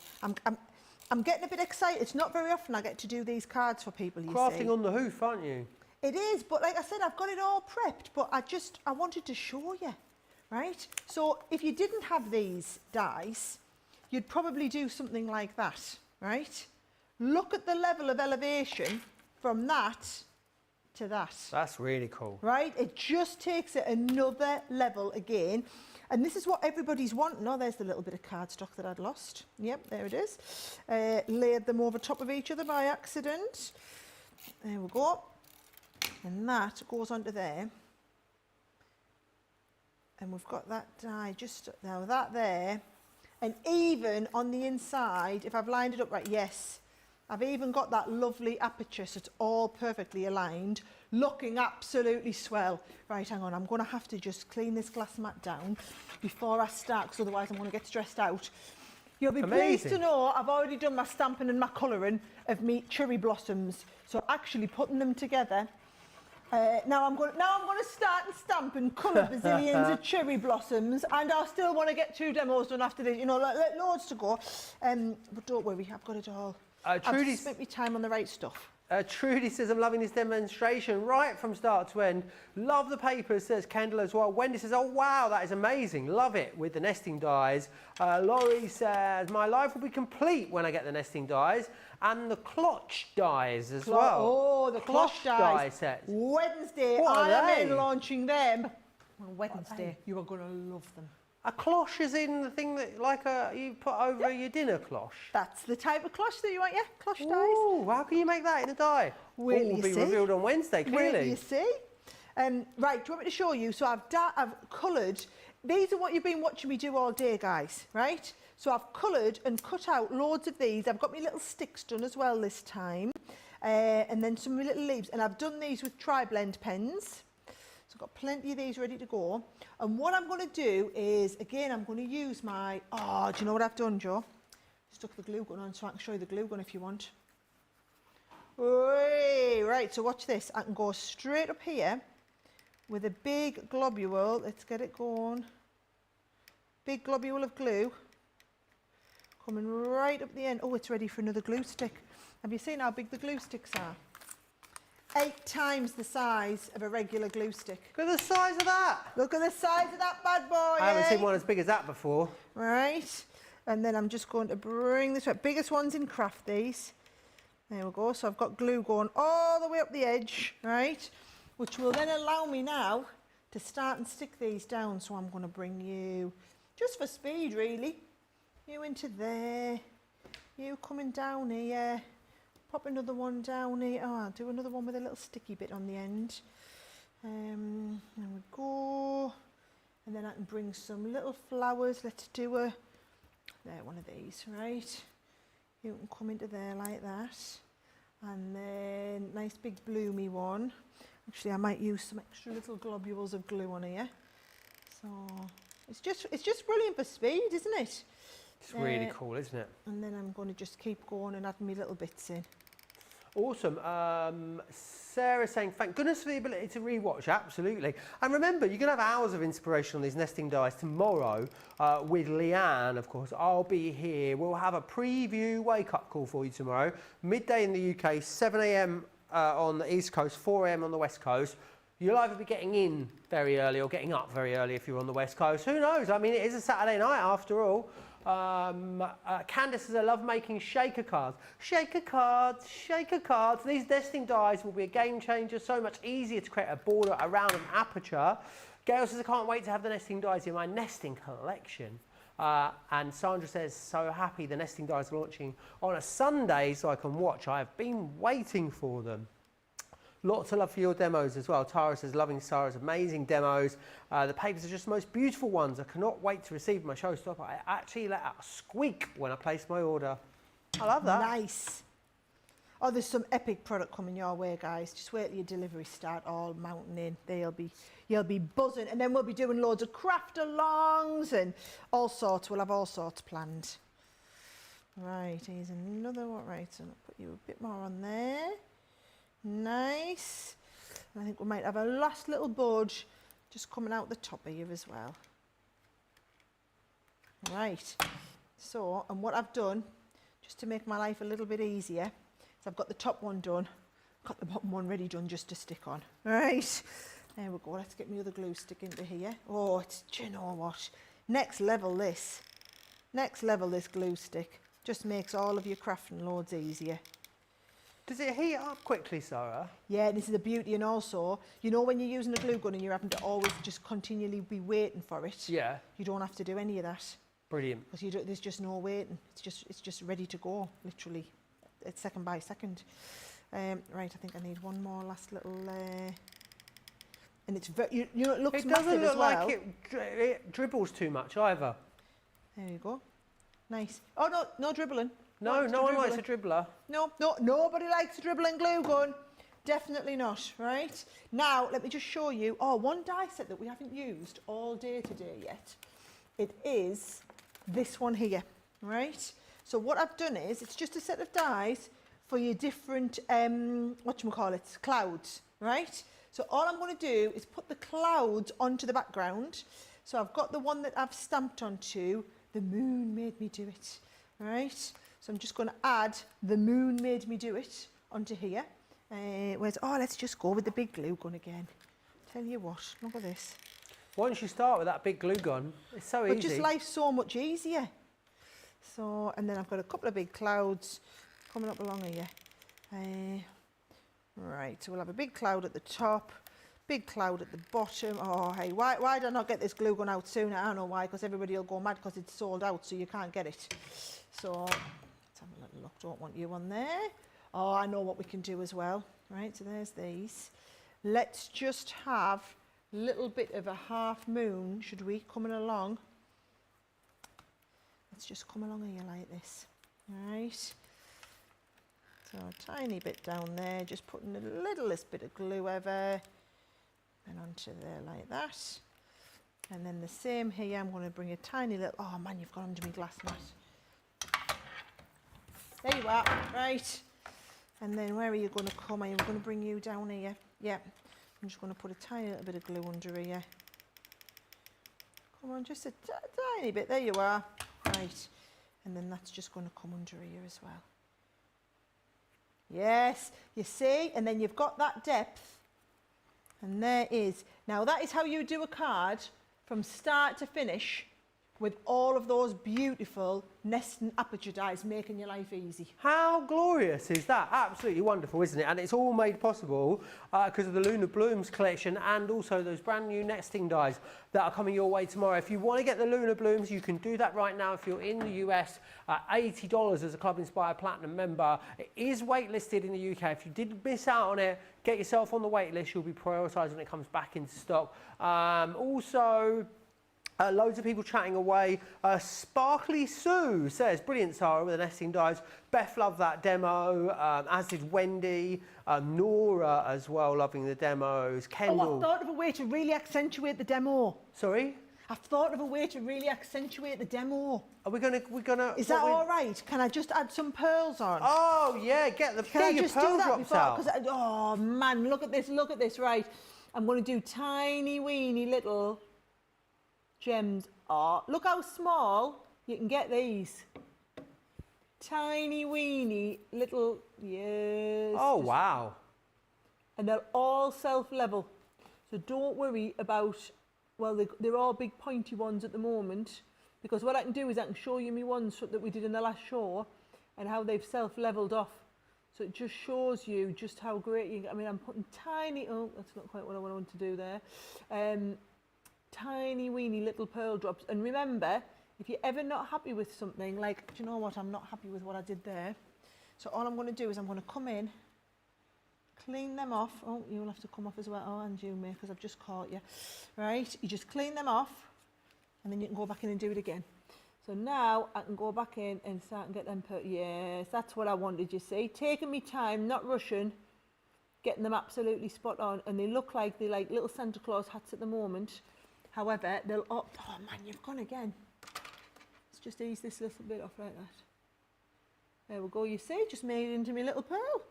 I'm getting a bit excited. It's not very often I get to do these cards for people, you see. Crafting on the hoof, aren't you? It is, but like I said, I've got it all prepped, but I wanted to show you, right? So if you didn't have these dies, you'd probably do something like that, right? Look at the level of elevation from that to that. That's really cool. Right? It just takes it another level again. And this is what everybody's wanting. Oh, there's the little bit of cardstock that I'd lost. Yep, there it is. Layered them over top of each other by accident. There we go. And that goes onto there. And we've got that die just now, that there. And even on the inside, if I've lined it up right, yes, I've even got that lovely aperture, so it's all perfectly aligned, looking absolutely swell. Right, hang on, I'm going to have to just clean this glass mat down before I start, because otherwise I'm going to get stressed out. You'll be pleased to know I've already done my stamping and my colouring of me cherry blossoms. So actually putting them together. Now I'm going to start and stamp and colour bazillions of cherry blossoms, and I still want to get 2 demos done after this. You know, loads to go. But don't worry, I've got it all. I've spent my time on the right stuff. Trudy says, I'm loving this demonstration right from start to end. Love the papers, says Kendall as well. Wendy says, oh, wow, that is amazing. Love it with the nesting dies. Laurie says, my life will be complete when I get the nesting dies. And the cloche dies as well. Oh, the cloche die sets. Wednesday, I am in launching them. On Wednesday, you are going to love them. A cloche is in the thing that, like, you put over your dinner cloche. That's the type of cloche that you want, yeah? Cloche dies. Oh, how can you make that in a die? Will be revealed on Wednesday, clearly. Will you see? Right, do you want me to show you? So I've coloured. These are what you've been watching me do all day, guys, right? So I've coloured and cut out loads of these. I've got my little sticks done as well this time. And then some little leaves. And I've done these with tri-blend pens. So I've got plenty of these ready to go. And what I'm going to do is, again, I'm going to use my... Oh, do you know what I've done, Joe? Stuck the glue gun on so I can show you the glue gun if you want. Right, so watch this. I can go straight up here with a big globule. Let's get it going. Big globule of glue. Coming right up the end. Oh, it's ready for another glue stick. Have you seen how big the glue sticks are? 8 times the size of a regular glue stick. Look at the size of that. Look at the size of that bad boy. I haven't seen one as big as that before. Right. And then I'm just going to bring this up. Biggest ones in Crafties. There we go. So I've got glue going all the way up the edge, right? Which will then allow me now to start and stick these down. So I'm going to bring you, just for speed really, you into there, you coming down here, pop another one down here. Oh, I'll do another one with a little sticky bit on the end. There we go. And then I can bring some little flowers. Let's do one of these, right? You can come into there like that. And then nice big bloomy one. Actually, I might use some extra little globules of glue on here. So it's just brilliant for speed, isn't it? It's really cool, isn't it? And then I'm going to just keep going and add me little bits in. Awesome. Sarah saying, thank goodness for the ability to rewatch. Absolutely. And remember, you can have hours of inspiration on these nesting dies tomorrow with Leanne, of course. I'll be here. We'll have a preview wake-up call for you tomorrow. Midday in the UK, 7 a.m. On the East Coast, 4 a.m. on the West Coast. You'll either be getting in very early or getting up very early if you're on the West Coast. Who knows? I mean, it is a Saturday night after all. Candice says, I love making shaker cards. Shaker cards, shaker cards. These nesting dies will be a game changer. So much easier to create a border around an aperture. Gail says, I can't wait to have the nesting dies in my nesting collection. And Sandra says, so happy the nesting dies are launching on a Sunday so I can watch. I have been waiting for them. Lots of love for your demos as well. Tara says, loving Sara's amazing demos. The papers are just the most beautiful ones. I cannot wait to receive my showstopper. I actually let out a squeak when I placed my order. I love that. Nice. Oh, there's some epic product coming your way, guys. Just wait till your deliveries start all mounting in. You'll be buzzing. And then we'll be doing loads of craft alongs and all sorts. We'll have all sorts planned. Right, here's another one. Right, so I'll put you a bit more on there. Nice. I think we might have a last little budge just coming out the top here as well. Right. So, and what I've done, just to make my life a little bit easier, is I've got the top one done, got the bottom one ready done just to stick on. Right. There we go. Let's get my other glue stick into here. Oh, it's, do you know what? Next level this. Next level this glue stick. Just makes all of your crafting loads easier. Does it heat up quickly, Sarah? Yeah, this is the beauty, and also, you know when you're using a glue gun and you're having to always just continually be waiting for it? Yeah. You don't have to do any of that. Brilliant. Because there's just no waiting. It's just ready to go, literally. It's second by second. Right, I think I need one more last little... and it's very, you know, it looks massive as well. It doesn't look like it dribbles too much either. There you go. Nice. Oh, no dribbling. No one likes a dribbler. No, nobody likes a dribbling glue gun. Definitely not, right? Now, let me just show you, one die set that we haven't used all day today yet. It is this one here, right? So what I've done is, it's just a set of dies for your different, clouds, right? So all I'm going to do is put the clouds onto the background. So I've got the one that I've stamped onto, the moon made me do it, right? So I'm just going to add the moon made me do it onto here. Let's just go with the big glue gun again. Tell you what, look at this. Once you start with that big glue gun, it's so easy. But just life's so much easier. So, and then I've got a couple of big clouds coming up along here. Right, so we'll have a big cloud at the top, big cloud at the bottom. Oh, hey, why did I not get this glue gun out sooner? I don't know why, because everybody will go mad because it's sold out, so you can't get it. So, let's have a little look. Don't want you on there. Oh, I know what we can do as well. Right, so there's these. Let's just have a little bit of a half moon, should we, coming along. Let's just come along here like this. Right. So a tiny bit down there, just putting the littlest bit of glue ever. And onto there like that. And then the same here, I'm going to bring a tiny little, oh man, you've got under my glass mat. There you are, right. And then where are you going to come? I'm going to bring you down here. Yeah, I'm just going to put a tiny little bit of glue under here. Come on, just a tiny bit, there you are. Right, and then that's just going to come under here as well. Yes, you see, and then you've got that depth. And there is. Now that is how you do a card from start to finish with all of those beautiful nest and aperture dies, making your life easy. How glorious is that? Absolutely wonderful, isn't it? And it's all made possible because of the Lunar Blooms collection and also those brand new nesting dies that are coming your way tomorrow. If you want to get the Lunar Blooms, you can do that right now if you're in the US. $80 as a Club Inspired Platinum member. It is waitlisted in the UK. If you did miss out on it, get yourself on the wait list. You'll be prioritised when it comes back into stock. Loads of people chatting away. Sparkly Sue says, brilliant Sara with the nesting dies. Beth loved that demo, as did Wendy. Nora as well, loving the demos. Kendall. Oh, I've thought of a way to really accentuate the demo. Sorry? I've thought of a way to really accentuate the demo. Are we gonna? Is that all right? Can I just add some pearls on? Oh yeah, get your pearl drops out. Oh man, look at this, right. I'm going to do tiny weeny little gems. Oh, look how small you can get these. Tiny weeny little, yes. Oh wow. And they're all self-level. So don't worry about, well, they're all big pointy ones at the moment, because what I can do is I can show you me ones that we did in the last show and how they've self-leveled off. So it just shows you just how great you, I mean, I'm putting tiny, oh, that's not quite what I want to do there. Tiny weeny little pearl drops. And remember, if you're ever not happy with something, like, do you know what, I'm not happy with what I did there. So all I'm going to do is I'm going to come in, clean them off. Oh, you'll have to come off as well. Oh, and you may, because I've just caught you. Right, you just clean them off, and then you can go back in and do it again. So now I can go back in and start and get them put. Yes, that's what I wanted, you see. Taking me time, not rushing, getting them absolutely spot on. And they look like they're like little Santa Claus hats at the moment. However, they'll, oh man, you've gone again. Let's just ease this little bit off like that. There we go, you see, just made it into my little pearl.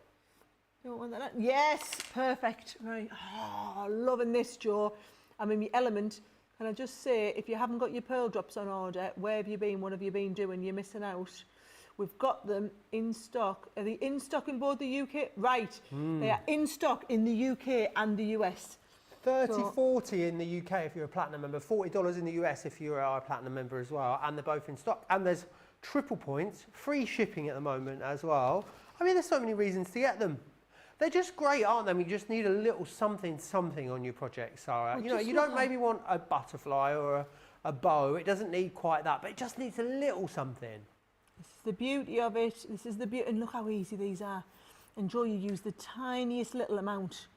Don't want that. Yes, perfect. Right. Oh, loving this, Joe. I'm in my element. Can I just say, if you haven't got your pearl drops on order, where have you been? What have you been doing? You're missing out. We've got them in stock. Are they in stock in both the UK? Right. They are in stock in the UK and the US. 30-40 in the UK if you're a platinum member, $40 in the US if you are a platinum member as well, and they're both in stock. And there's triple points, free shipping at the moment as well. I mean, there's so many reasons to get them. They're just great, aren't they? I mean, you just need a little something on your project, Sara. Well, you know, you don't maybe want a butterfly or a bow. It doesn't need quite that, but it just needs a little something. This is the beauty of it. This is the beauty, and look how easy these are. And Joe, you use the tiniest little amount.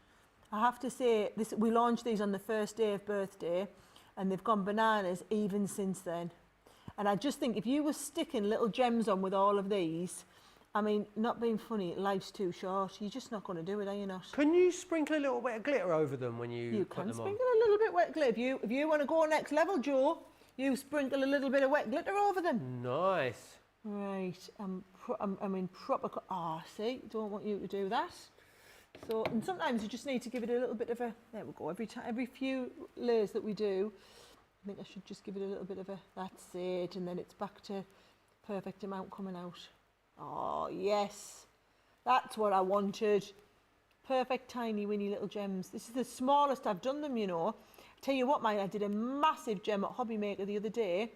I have to say, we launched these on the first day of birthday, and they've gone bananas even since then. And I just think if you were sticking little gems on with all of these, I mean, not being funny, life's too short. You're just not going to do it, are you not? Can you sprinkle a little bit of glitter over them when you put them on? You can sprinkle a little bit wet glitter. If you want to go next level, Joe, you sprinkle a little bit of wet glitter over them. Nice. Right, I'm in proper, see, don't want you to do that. So, and sometimes you just need to give it a little bit of a, there we go, every few layers that we do, I think I should just give it a little bit of a, that's it, and then it's back to perfect amount coming out. Oh, yes, that's what I wanted. Perfect tiny weeny little gems. This is the smallest I've done them, you know. Tell you what, mate, I did a massive gem at Hobby Maker the other day.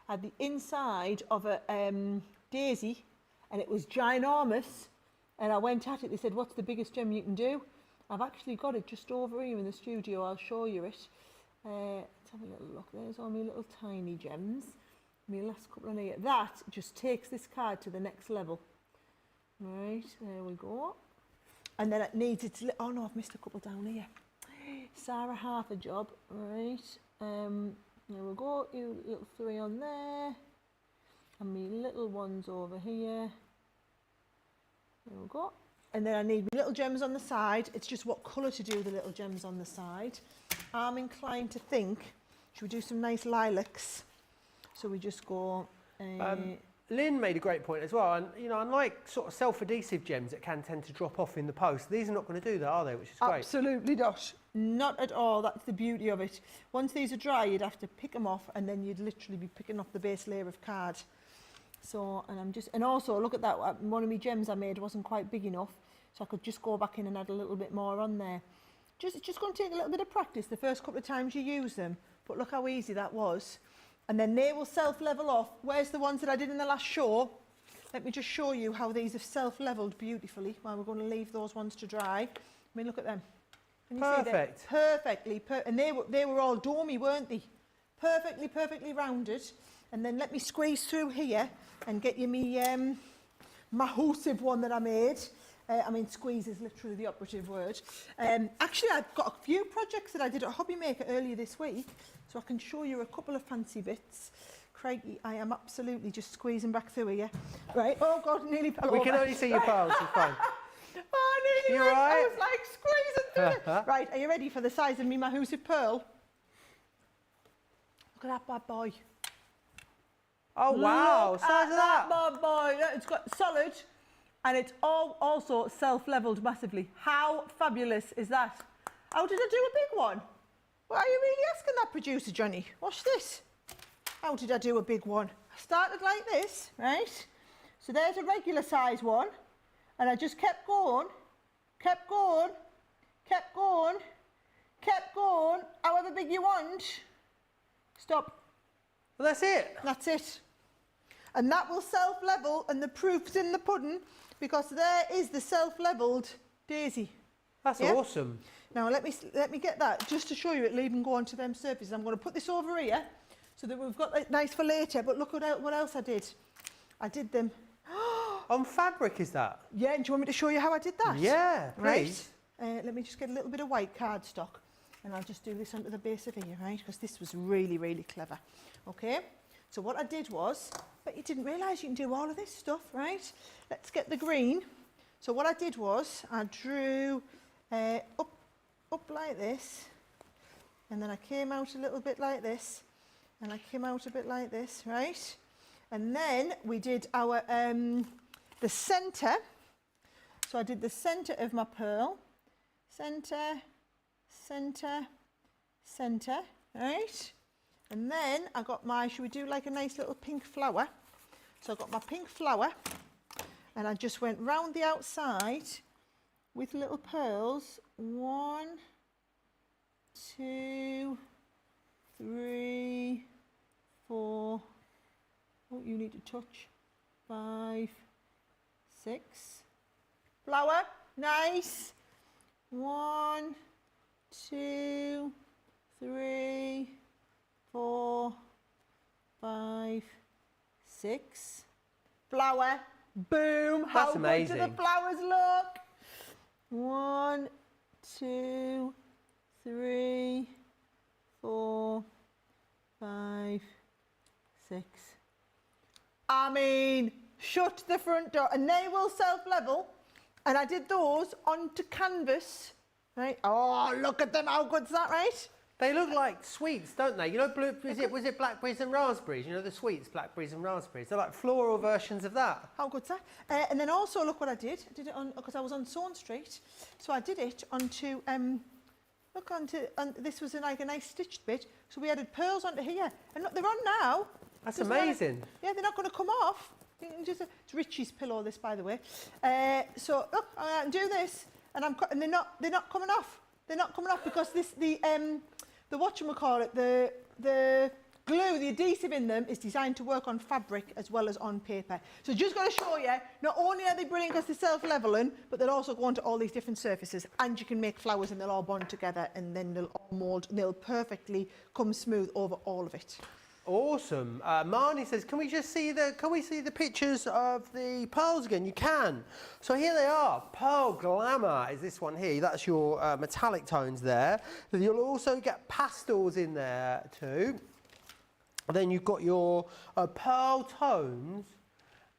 I had the inside of a daisy, and it was ginormous. And I went at it, they said, what's the biggest gem you can do? I've actually got it just over here in the studio, I'll show you it. Let's have a little look, there's all my little tiny gems. My last couple on here. That just takes this card to the next level. Right, there we go. And then it needs its, oh no, I've missed a couple down here. Sara, half a job, right. There we go, you little three on there. And my little ones over here. There we go. And then I need my little gems on the side. It's just what colour to do the little gems on the side. I'm inclined to think, should we do some nice lilacs? So we just go... Lynn made a great point as well. And, you know, unlike sort of self-adhesive gems that can tend to drop off in the post, these are not going to do that, are they? Which is great. Absolutely not. Not at all. That's the beauty of it. Once these are dry, you'd have to pick them off, and then you'd literally be picking off the base layer of card. So, and I'm just, and also look at that, one of my gems I made wasn't quite big enough, so I could just go back in and add a little bit more on there. It's just going to take a little bit of practice the first couple of times you use them, but look how easy that was. and then they will self-level off. Where's the ones that I did in the last show? Let me just show you how these have self-leveled beautifully while we're going to leave those ones to dry. I mean, look at them. Can you see them? Perfect. Perfectly, and they were all domey, weren't they? Perfectly rounded. And then let me squeeze through here and get you me massive one that I made. I mean, squeeze is literally the operative word. Actually, I've got a few projects that I did at Hobby Maker earlier this week, so I can show you a couple of fancy bits. Crikey, I am absolutely just squeezing back through here. Right, oh God, nearly fell over. We can only see your pearls, it's fine. Oh, nearly You went. right? I was like squeezing through it. Right, are you ready for the size of me massive pearl? Look at that bad boy. Oh wow, Look size at of that. bad boy. It's got solid, and it's all also self-leveled massively. How fabulous is that? How did I do a big one? Well, are you really asking that, producer Johnny? Watch this. How did I do a big one? I started like this, right? So there's a regular size one, and I just kept going, kept going, kept going, kept going, however big you want. Stop. Well, that's it. That's it. And that will self-level, and the proof's in the pudding, because there is the self-levelled daisy. That's Yeah? awesome. Now let me get that just to show you it'll even go onto them surfaces. I'm going to put this over here so that we've got it nice for later. But look what else I did. I did them. On fabric, is that? Yeah, and do you want me to show you how I did that? Yeah, please. Right. Let me just get a little bit of white cardstock, and I'll just do this onto the base of here, right? Because this was really clever. Okay. So what I did was, but you didn't realise you can do all of this stuff, right? Let's get the green. So what I did was I drew up like this, and then I came out a little bit like this, and I came out a bit like this, right? And then we did our the centre. So I did the centre of my pearl, centre, centre, centre, right? And then I got my, should we do like a nice little pink flower? So I got my pink flower, and I just went round the outside with little pearls. 1, 2, 3, 4. Oh, you need to touch. 5, 6. Flower, nice. 1, 2, 3, 4, 5, 6. Flower, boom. That's How amazing. good do the flowers look? 1, 2, 3, 4, 5, 6. I mean, shut the front door, and they will self-level. And I did those onto canvas, right? Oh, look at them! How good's that, right? They look like sweets, don't they? You know, was it blackberries and raspberries? You know the sweets, blackberries and raspberries. They're like floral versions of that. How good's that? And then also look what I did. I did it on, because I was on Swan Street, so I did it onto this was like a nice stitched bit. So we added pearls onto here, and look, they're on now. That's Just amazing. yeah, they're not going to come off. You can just, it's Richie's pillow, this, by the way. So look, I can do this, and and they're not coming off. They're not coming off because the whatchamacallit, the glue, the adhesive in them is designed to work on fabric as well as on paper. So just got to show you, not only are they brilliant because they're self-leveling, but they'll also go onto all these different surfaces, and you can make flowers and they'll all bond together, and then they'll all mould, and they'll perfectly come smooth over all of it. Awesome. Marnie says, can we see the pictures of the pearls again? You can. So here they are. Pearl Glamour is this one here. That's your metallic tones there. You'll also get pastels in there too. And then you've got your pearl tones,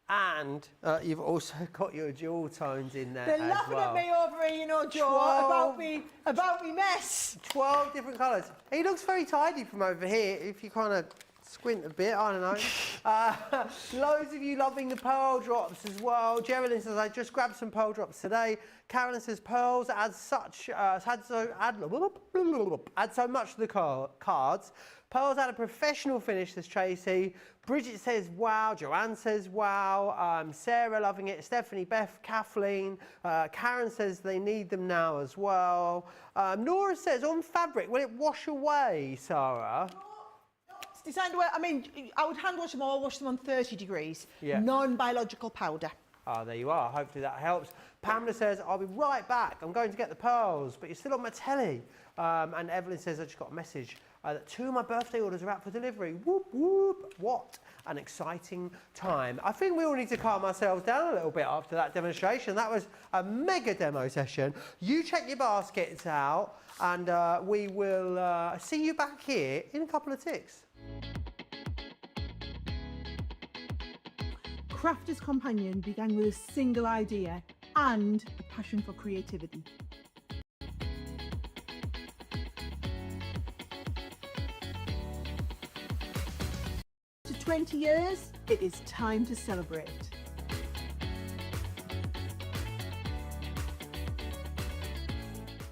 and you've also got your jewel tones in there. They're as laughing well. at me over here, you know, Joe, about me mess. 12 different colours. He looks very tidy from over here. If you kind of squint a bit, I don't know. Loads of you loving the pearl drops as well. Geraldine says, I just grabbed some pearl drops today. Carolyn says, pearls add so much to the cards. Pearls add a professional finish, says Tracy. Bridget says, wow. Joanne says, wow. Sarah loving it. Stephanie, Beth, Kathleen. Karen says they need them now as well. Nora says, on fabric, will it wash away, Sara? designed well. I mean, I would hand wash them all, wash them on 30 degrees. Yeah. Non-biological powder. Ah, there you are. Hopefully that helps. Pamela says, I'll be right back. I'm going to get the pearls, but you're still on my telly. And Evelyn says, I just got a message that 2 of my birthday orders are out for delivery. Whoop, whoop. What an exciting time. I think we all need to calm ourselves down a little bit after that demonstration. That was a mega demo session. You check your baskets out, and we will see you back here in a couple of ticks. Crafter's Companion began with a single idea and a passion for creativity. To 20 years, it is time to celebrate.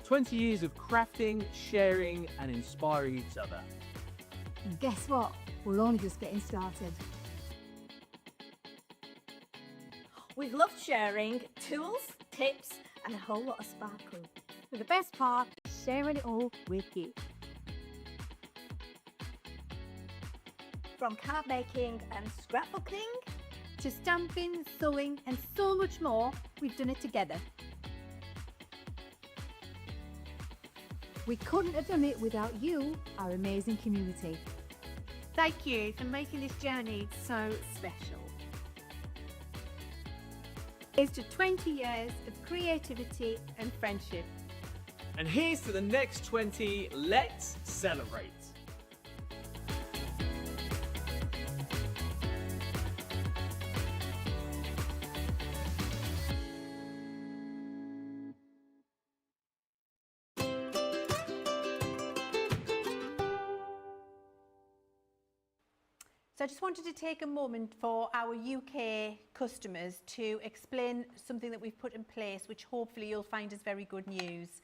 "20 years of crafting, sharing and inspiring each other." And guess what? We're only just getting started. We've loved sharing tools, tips and a whole lot of sparkle. But the best part, sharing it all with you. From card making and scrapbooking, To stamping, sewing and so much more, we've done it together. We couldn't have done it without you, our amazing community. Thank you for making this journey so special. Here's to 20 years of creativity and friendship. And here's to the next 20. Let's celebrate. So I just wanted to take a moment for our UK customers to explain something that we've put in place, which hopefully you'll find is very good news.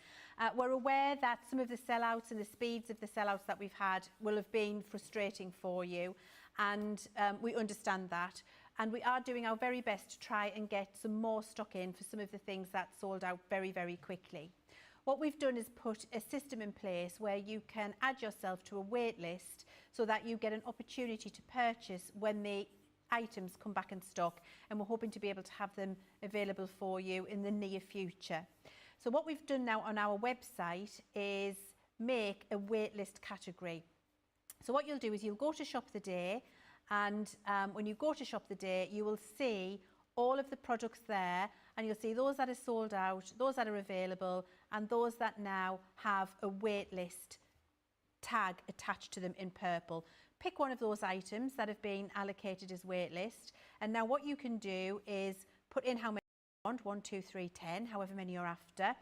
We're aware that some of the sellouts and the speeds of the sellouts that we've had will have been frustrating for you, and we understand that. And we are doing our very best to try and get some more stock in for some of the things that sold out very, very quickly. What we've done is put a system in place where you can add yourself to a wait list so that you get an opportunity to purchase when the items come back in stock, and we're hoping to be able to have them available for you in the near future. So what we've done now on our website is make a waitlist category. So what you'll do is you'll go to Shop the Day, and when you go to Shop the Day, you will see all of the products there, and you'll see those that are sold out, those that are available, and those that now have a wait list tag attached to them in purple. Pick one of those items that have been allocated as wait list, and now what you can do is put in how many you want, 1, 2, 3, 10, however many you're after,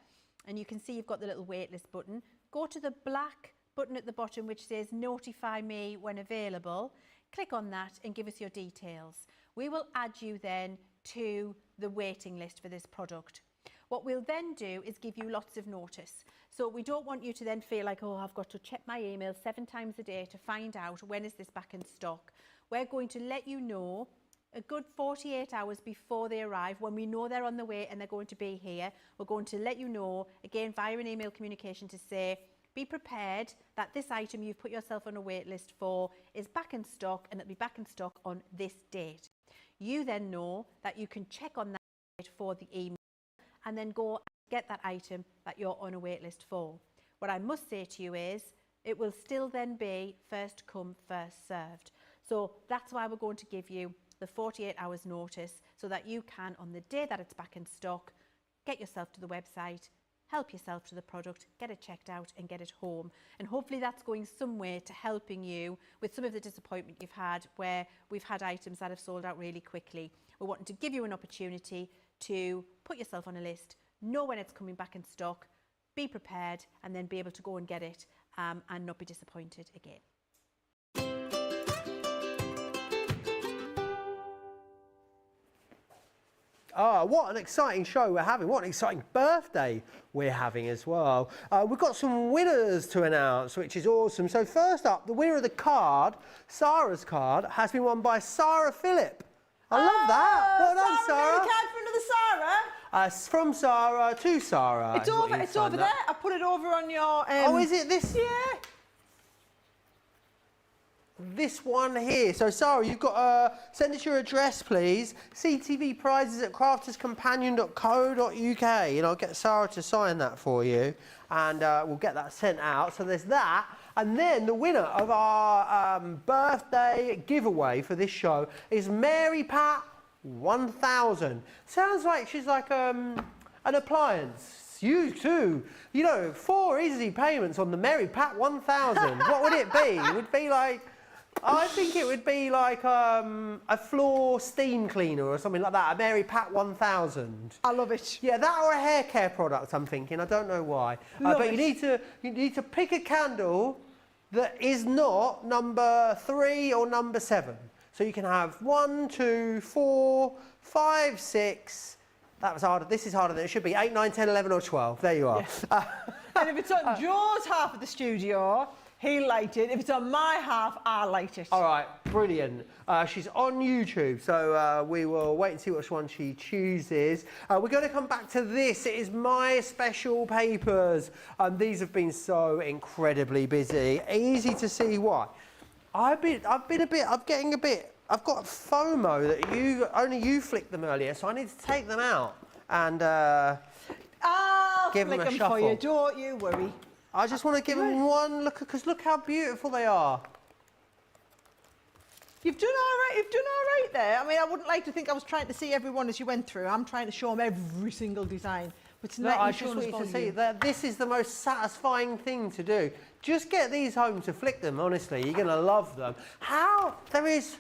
and you can see you've got the little wait list button. Go to the black button at the bottom which says notify me when available. Click on that and give us your details. We will add you then to the waiting list for this product. What we'll then do is give you lots of notice. So we don't want you to then feel like, oh, I've got to check my email 7 times a day to find out when is this back in stock. We're going to let you know a good 48 hours before they arrive, when we know they're on the way and they're going to be here. We're going to let you know, again, via an email communication, to say, be prepared that this item you've put yourself on a wait list for is back in stock, and it'll be back in stock on this date. You then know that you can check on that date for the email and then go and get that item that you're on a wait list for. What I must say to you is it will still then be first come, first served. So that's why we're going to give you the 48 hours notice, so that you can, on the day that it's back in stock, get yourself to the website, help yourself to the product, get it checked out and get it home. And hopefully that's going some way to helping you with some of the disappointment you've had where we've had items that have sold out really quickly. We're wanting to give you an opportunity to put yourself on a list, know when it's coming back in stock, be prepared, and then be able to go and get it and not be disappointed again. Ah, what an exciting show we're having. What an exciting birthday we're having as well. We've got some winners to announce, which is awesome. So first up, the winner of the card, Sara's card, has been won by Sara Phillip. I love that. Well done, Sara. Card for another Sara. From Sara to Sara. It's over there. I put it over on your... oh, is it this? Yeah. this one here. So Sarah, you've got send us your address, please. CTV prizes at crafterscompanion.co.uk, and I'll get Sara to sign that for you, and we'll get that sent out. So there's that, and then the winner of our birthday giveaway for this show is Mary Pat 1000. Sounds like she's like an appliance. You too. You know, 4 easy payments on the Mary Pat 1000. What would it be? It would be like, I think it would be like a floor steam cleaner or something like that. A Mary Pat 1000. I love it. Yeah, that or a hair care product, I'm thinking. I don't know why. But you need to pick a candle that is not number 3 or number 7. So you can have 1, 2, 4, 5, 6. That was harder. This is harder than it should be. 8, 9, 10, 11 or 12. There you are. Yeah. And if it's on Joe's half of the studio, he'll light it. If it's on my half, I'll light it. All right, brilliant. She's on YouTube, so we will wait and see which one she chooses. We're going to come back to this. It is my special papers. These have been so incredibly busy. Easy to see why. I've got FOMO that only you flicked them earlier, so I need to take them out and I'll give them flick a them shuffle. for you, don't you worry. I just want to give them one look, because look how beautiful they are. You've done all right there. I mean, I wouldn't like to think I was trying to see everyone as you went through. I'm trying to show them every single design. But tonight I just want you to see that this is the most satisfying thing to do. Just get these home to flick them, honestly. You're going to love them. There is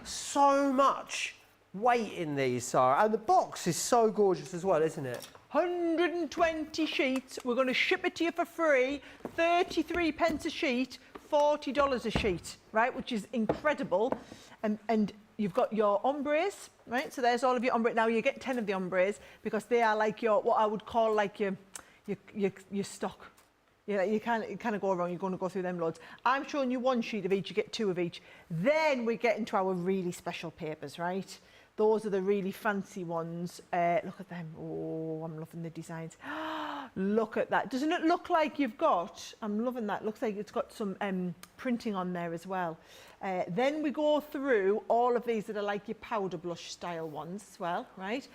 so much weight in these, Sarah. And the box is so gorgeous as well, isn't it? 120 sheets. We're going to ship it to you for free. 33 pence a sheet, $40 a sheet, right? Which is incredible. And you've got your ombres, right? So there's all of your ombre. Now you get 10 of the ombres because they are like what I would call like your stock. You know, you kind of go around, you're going to go through them loads. I'm showing you 1 sheet of each, you get 2 of each. Then we get into our really special papers, right? Those are the really fancy ones. Look at them. Oh, I'm loving the designs. Look at that. Doesn't it look like you've got, I'm loving that. Looks like it's got some printing on there as well. Then we go through all of these that are like your powder blush style ones as well, right?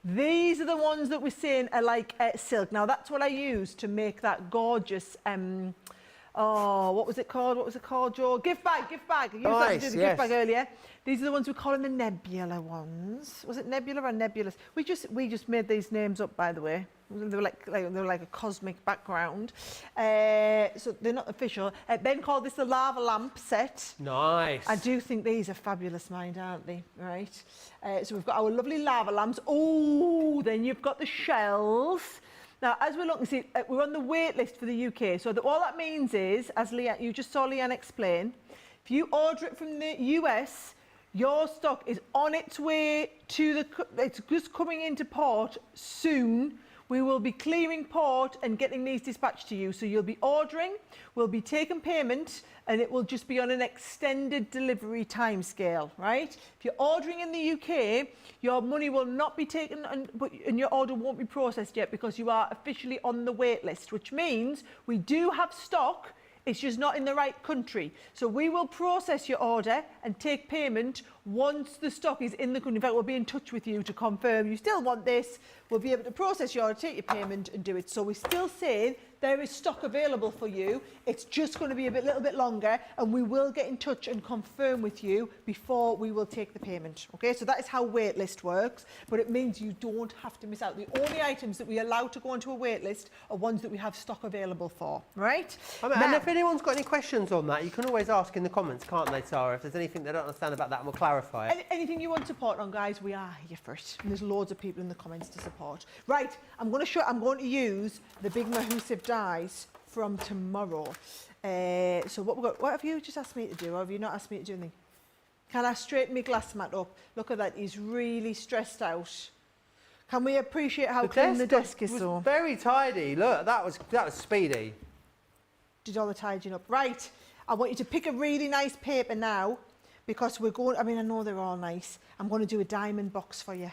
These are the ones that we're saying are like silk. Now, that's what I used to make that gorgeous, what was it called? What was it called, Joe? Gift bag. I used that to do the gift bag earlier. These are the ones we're calling the nebula ones. Was it nebula or nebulous? We just made these names up, by the way. They were like a cosmic background. So they're not official. Ben called this the lava lamp set. Nice. I do think these are fabulous, mind, aren't they? Right. So we've got our lovely lava lamps. Oh, then you've got the shells. Now, as we're looking, see, we're on the wait list for the UK. So all that means is, as you just saw Leanne explain, if you order it from the US, your stock is on its way to it's just coming into port soon. We will be clearing port and getting these dispatched to you. So you'll be ordering, we'll be taking payment, and it will just be on an extended delivery timescale, right? If you're ordering in the UK, your money will not be taken and your order won't be processed yet because you are officially on the wait list, which means we do have stock. It's just not in the right country. So we will process your order and take payment once the stock is in the country. In fact, we'll be in touch with you to confirm you still want this. We'll be able to process your order, take your payment and do it. So we're still saying there is stock available for you. It's just going to be a little bit longer, and we will get in touch and confirm with you before we will take the payment. Okay, so that is how waitlist works, but it means you don't have to miss out. The only items that we allow to go onto a waitlist are ones that we have stock available for, right? And if anyone's got any questions on that, you can always ask in the comments, can't they, Sarah? If there's anything they don't understand about that, and we'll clarify it. Anything you want support on, guys, we are here for it. And there's loads of people in the comments to support. Right, I'm going to use the big Mahusive dies from tomorrow. So what have you just asked me to do? Or have you not asked me to do anything? Can I straighten my glass mat up? Look at that, he's really stressed out. Can we appreciate how clean the desk is though? Very tidy. Look, that was speedy. Did all the tidying up. Right, I want you to pick a really nice paper now because we're going, I mean, I know they're all nice. I'm going to do a diamond box for you.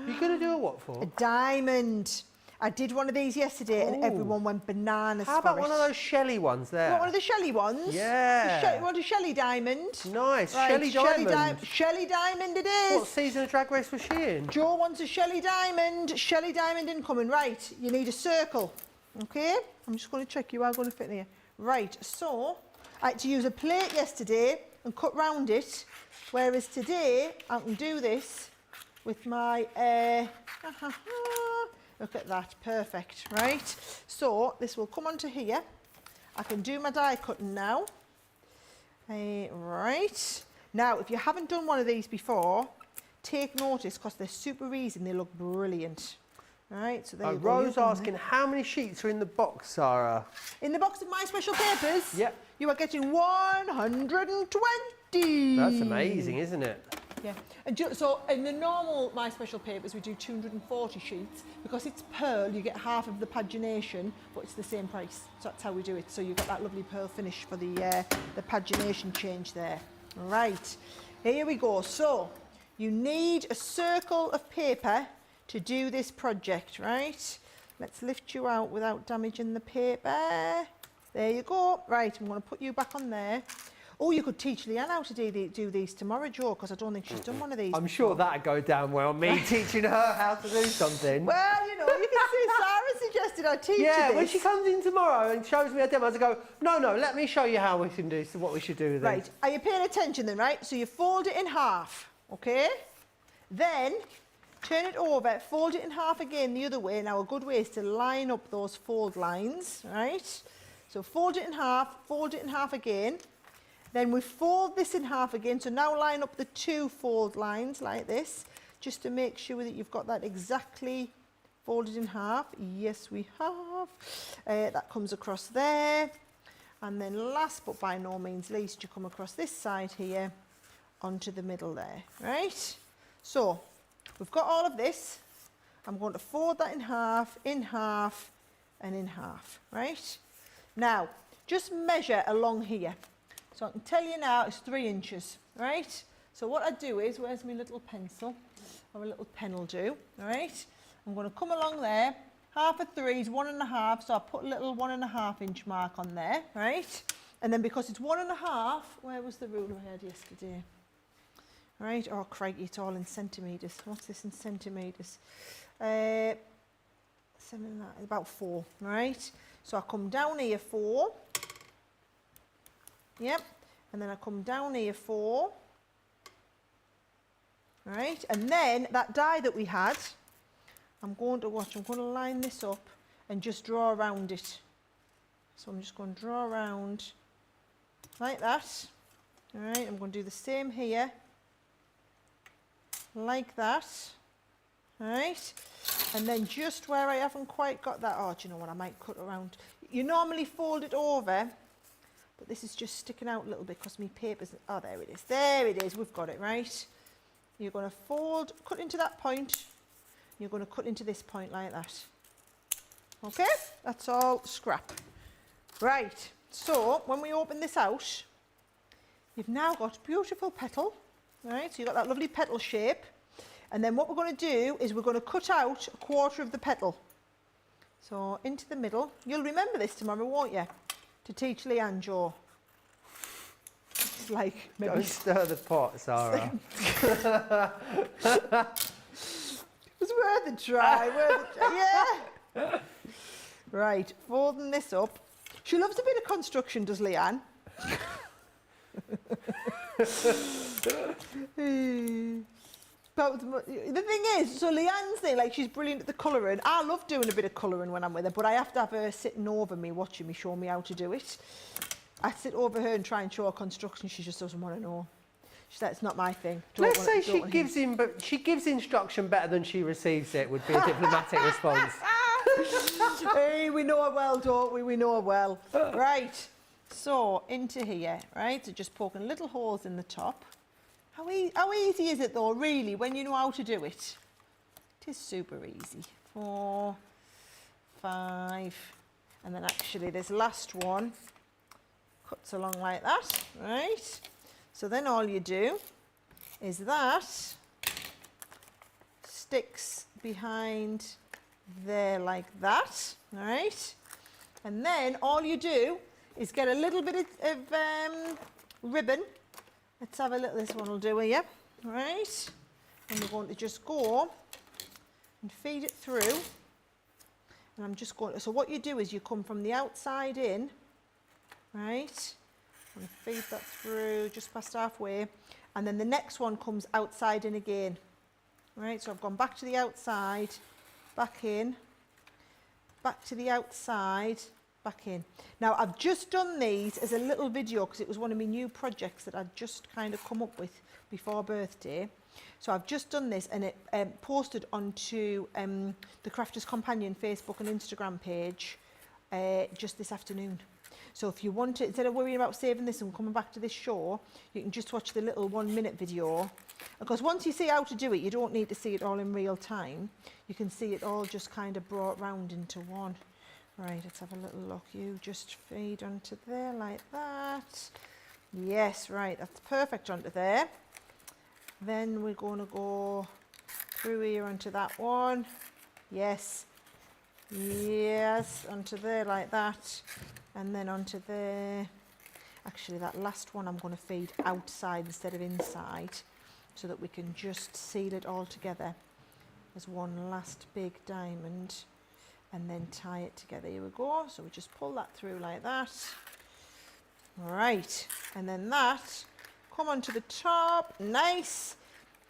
You're going to do a what for? A diamond. I did one of these yesterday and everyone went bananas. How about for one it. of those Shelly ones there? You want one of the Shelly ones? Yeah. You want a Shelly diamond? Nice. Right, Shelly Diamond. Shelly Diamond it is. What season of Drag Race was she in? Joe wants a Shelly Diamond. Shelly Diamond incoming. Right, you need a circle. Okay, I'm just going to check you are going to fit in here. Right, so I had to use a plate yesterday and cut round it, whereas today I can do this with my, look at that, perfect, right? So this will come onto here. I can do my die cutting now. Right, now if you haven't done one of these before, take notice because they're super easy and they look brilliant. Right, so there you go. Rose asking, how many sheets are in the box, Sarah? In the box of my special papers, Yep. you are getting 120. That's amazing, isn't it? Yeah, and so in the normal My Special Papers we do 240 sheets. Because it's pearl, you get half of the pagination, but it's the same price. So that's how we do it. So you've got that lovely pearl finish for the pagination change there. Right, here we go. So you need a circle of paper to do this project, right? Let's lift you out without damaging the paper. There you go. Right, I'm going to put you back on there. Oh, you could teach Leanne how to do these tomorrow, Jo, because I don't think she's done one of these I'm before. sure that'd go down well, me teaching her how to do something. Well, you know, you can see Sara suggested I teach Yeah, you this. when she comes in tomorrow and shows me a demo, I go, no, let me show you how we can do, what we should do with Right, these. are you paying attention then, right? So you fold it in half, okay? Then turn it over, fold it in half again the other way. Now a good way is to line up those fold lines, right? So fold it in half again. Then we fold this in half again. So now line up the two fold lines like this, just to make sure that you've got that exactly folded in half. Yes, we have. That comes across there. And then last but by no means least, you come across this side here onto the middle there, right? So we've got all of this. I'm going to fold that in half, and in half, right? Now, just measure along here. So I can tell you now it's 3 inches, right? So what I do is, where's my little pencil? Or a little pen will do, right? I'm going to come along there. Half of 3 is 1.5, so I put a little 1.5 inch mark on there, right? And then because it's 1.5, where was the ruler I had yesterday? Right, oh crikey, it's all in centimetres. What's this in centimetres? About 4, right? So I come down here 4. Yep, and then I come down here 4. Right, and then that die that we had, I'm going to line this up and just draw around it. So I'm just going to draw around like that. All right, I'm going to do the same here, like that. All right, and then just where I haven't quite got that, oh, do you know what, I might cut around. You normally fold it over, but this is just sticking out a little bit because my paper's, oh, there it is. There it is, we've got it, right? You're going to fold, cut into that point. You're going to cut into this point like that. Okay, that's all scrap. Right, so when we open this out, you've now got beautiful petal, right? So you've got that lovely petal shape. And then what we're going to do is we're going to cut out 1/4 of the petal. So into the middle. You'll remember this tomorrow, won't you? To teach Leanne, Jo. It's like maybe... Don't stir the pot, Sarah. It was worth a try, yeah. Right, folding this up. She loves a bit of construction, does Leanne? But the thing is, so Leanne's thing, like, she's brilliant at the colouring. I love doing a bit of colouring when I'm with her, but I have to have her sitting over me, watching me, show me how to do it. I sit over her and try and show her construction. She just doesn't want to know. She's like, it's not my thing. Let's say she gives instruction better than she receives it, would be a diplomatic response. Hey, we know her well, don't we? We know her well. Right, so into here, right? So just poking little holes in the top. How easy is it though, really, when you know how to do it? It is super easy. 4, 5, and then actually this last one cuts along like that, right? So then all you do is that sticks behind there like that, all right? And then all you do is get a little bit of ribbon. Let's have a look, this one will do here, all right? And we're going to just go and feed it through. And I'm just going to, so what you do is you come from the outside in, right? And feed that through just past halfway. And then the next one comes outside in again. Right, so I've gone back to the outside, back in, back to the outside, back in. Now I've just done these as a little video because it was one of my new projects that I'd just kind of come up with before birthday. So I've just done this and it posted onto the Crafters Companion Facebook and Instagram page just this afternoon. So if you want to, instead of worrying about saving this and coming back to this show, you can just watch the little 1 minute video. Because once you see how to do it, you don't need to see it all in real time. You can see it all just kind of brought round into one. Right, let's have a little look. You just feed onto there like that. Yes, right, that's perfect onto there. Then we're going to go through here onto that one. Yes, yes, onto there like that. And then onto there. Actually, that last one I'm going to feed outside instead of inside so that we can just seal it all together as one last big diamond and then tie it together. Here we go. So we just pull that through like that. All right. And then that, come onto the top. Nice.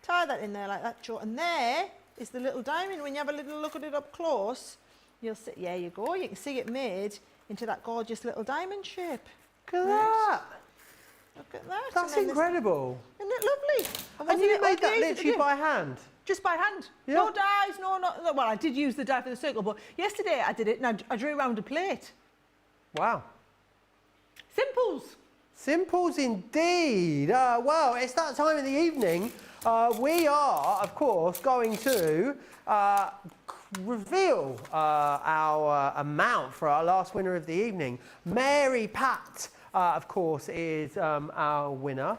Tie that in there like that, Joe. And there is the little diamond. When you have a little look at it up close, you'll see, yeah, you go. You can see it made into that gorgeous little diamond shape. Look at that. Look at that. That's incredible. Isn't it lovely? And you made that literally by hand? Just by hand. Yeah. No dies, no, well, I did use the die for the circle, but yesterday I did it and I drew around a plate. Wow. Simples. Simples indeed. Well, it's that time of the evening. We are, of course, going to reveal our amount for our last winner of the evening. Mary Pat, of course, is our winner.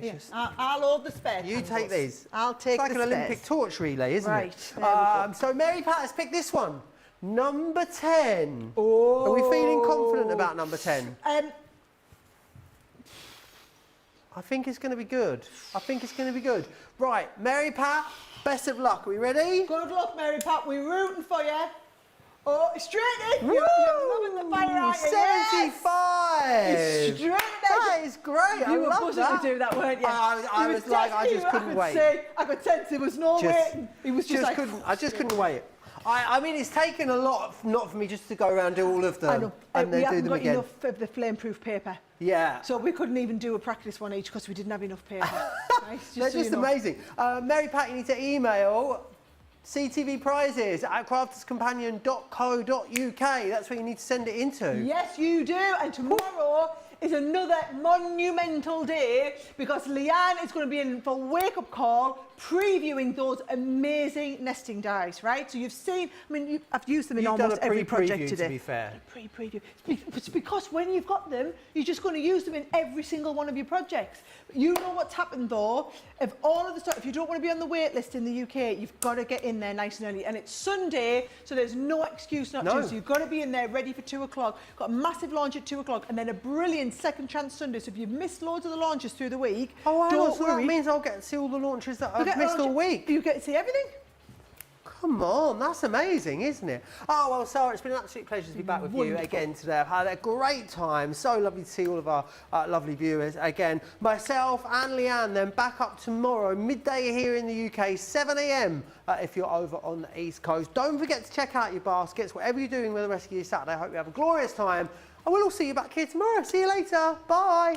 Yes, I'll hold the spare. You take these. I'll take it's like the an spares. Olympic torch relay, isn't right, it? Right. So Mary Pat has picked this one. Number 10. Oh. Are we feeling confident about number 10? I think it's going to be good. I think it's going to be good. Right, Mary Pat, best of luck. Are we ready? Good luck, Mary Pat. We're rooting for you. Oh, straight in. Woo! You're loving the fire, aren't you? 75. Yes. Straight in. That is great. You were I love buzzing that. to do that, weren't you? I was like, I just couldn't wait. I could sense there was no waiting. It was just like... I just couldn't wait. I mean, it's taken a lot, not for me just to go around and do all of them. I know. And then do them we again. haven't got enough of the flame-proof paper. Yeah. So we couldn't even do a practice one each because we didn't have enough paper. Right? They're just amazing. Mary Pat, you need to email CTV prizes at crafterscompanion.co.uk. That's where you need to send it into. Yes, you do. And tomorrow is another monumental day because Leanne is going to be in for Wake Up Call previewing those amazing nesting dies, right? So you've seen, I mean, I've used them in almost every project today. To be fair. Pre-preview. It's because when you've got them, you're just going to use them in every single one of your projects. You know what's happened though, if all of the stuff, if you don't want to be on the wait list in the UK, you've got to get in there nice and early. And it's Sunday, so there's no excuse not to. So you've got to be in there ready for 2 o'clock. Got a massive launch at 2 o'clock and then a brilliant second chance Sunday. So if you've missed loads of the launches through the week, don't worry. That means I'll get to see all the launches that I've missed all week. You get to see everything. Come on, that's amazing, isn't it? Oh, well, Sarah, it's been an absolute pleasure to be back with you again today. I've had a great time. So lovely to see all of our lovely viewers again. Myself and Leanne then back up tomorrow, midday here in the UK, 7 a.m. If you're over on the East Coast. Don't forget to check out your baskets, whatever you're doing with the rest of your Saturday. I hope you have a glorious time. And we'll all see you back here tomorrow. See you later. Bye.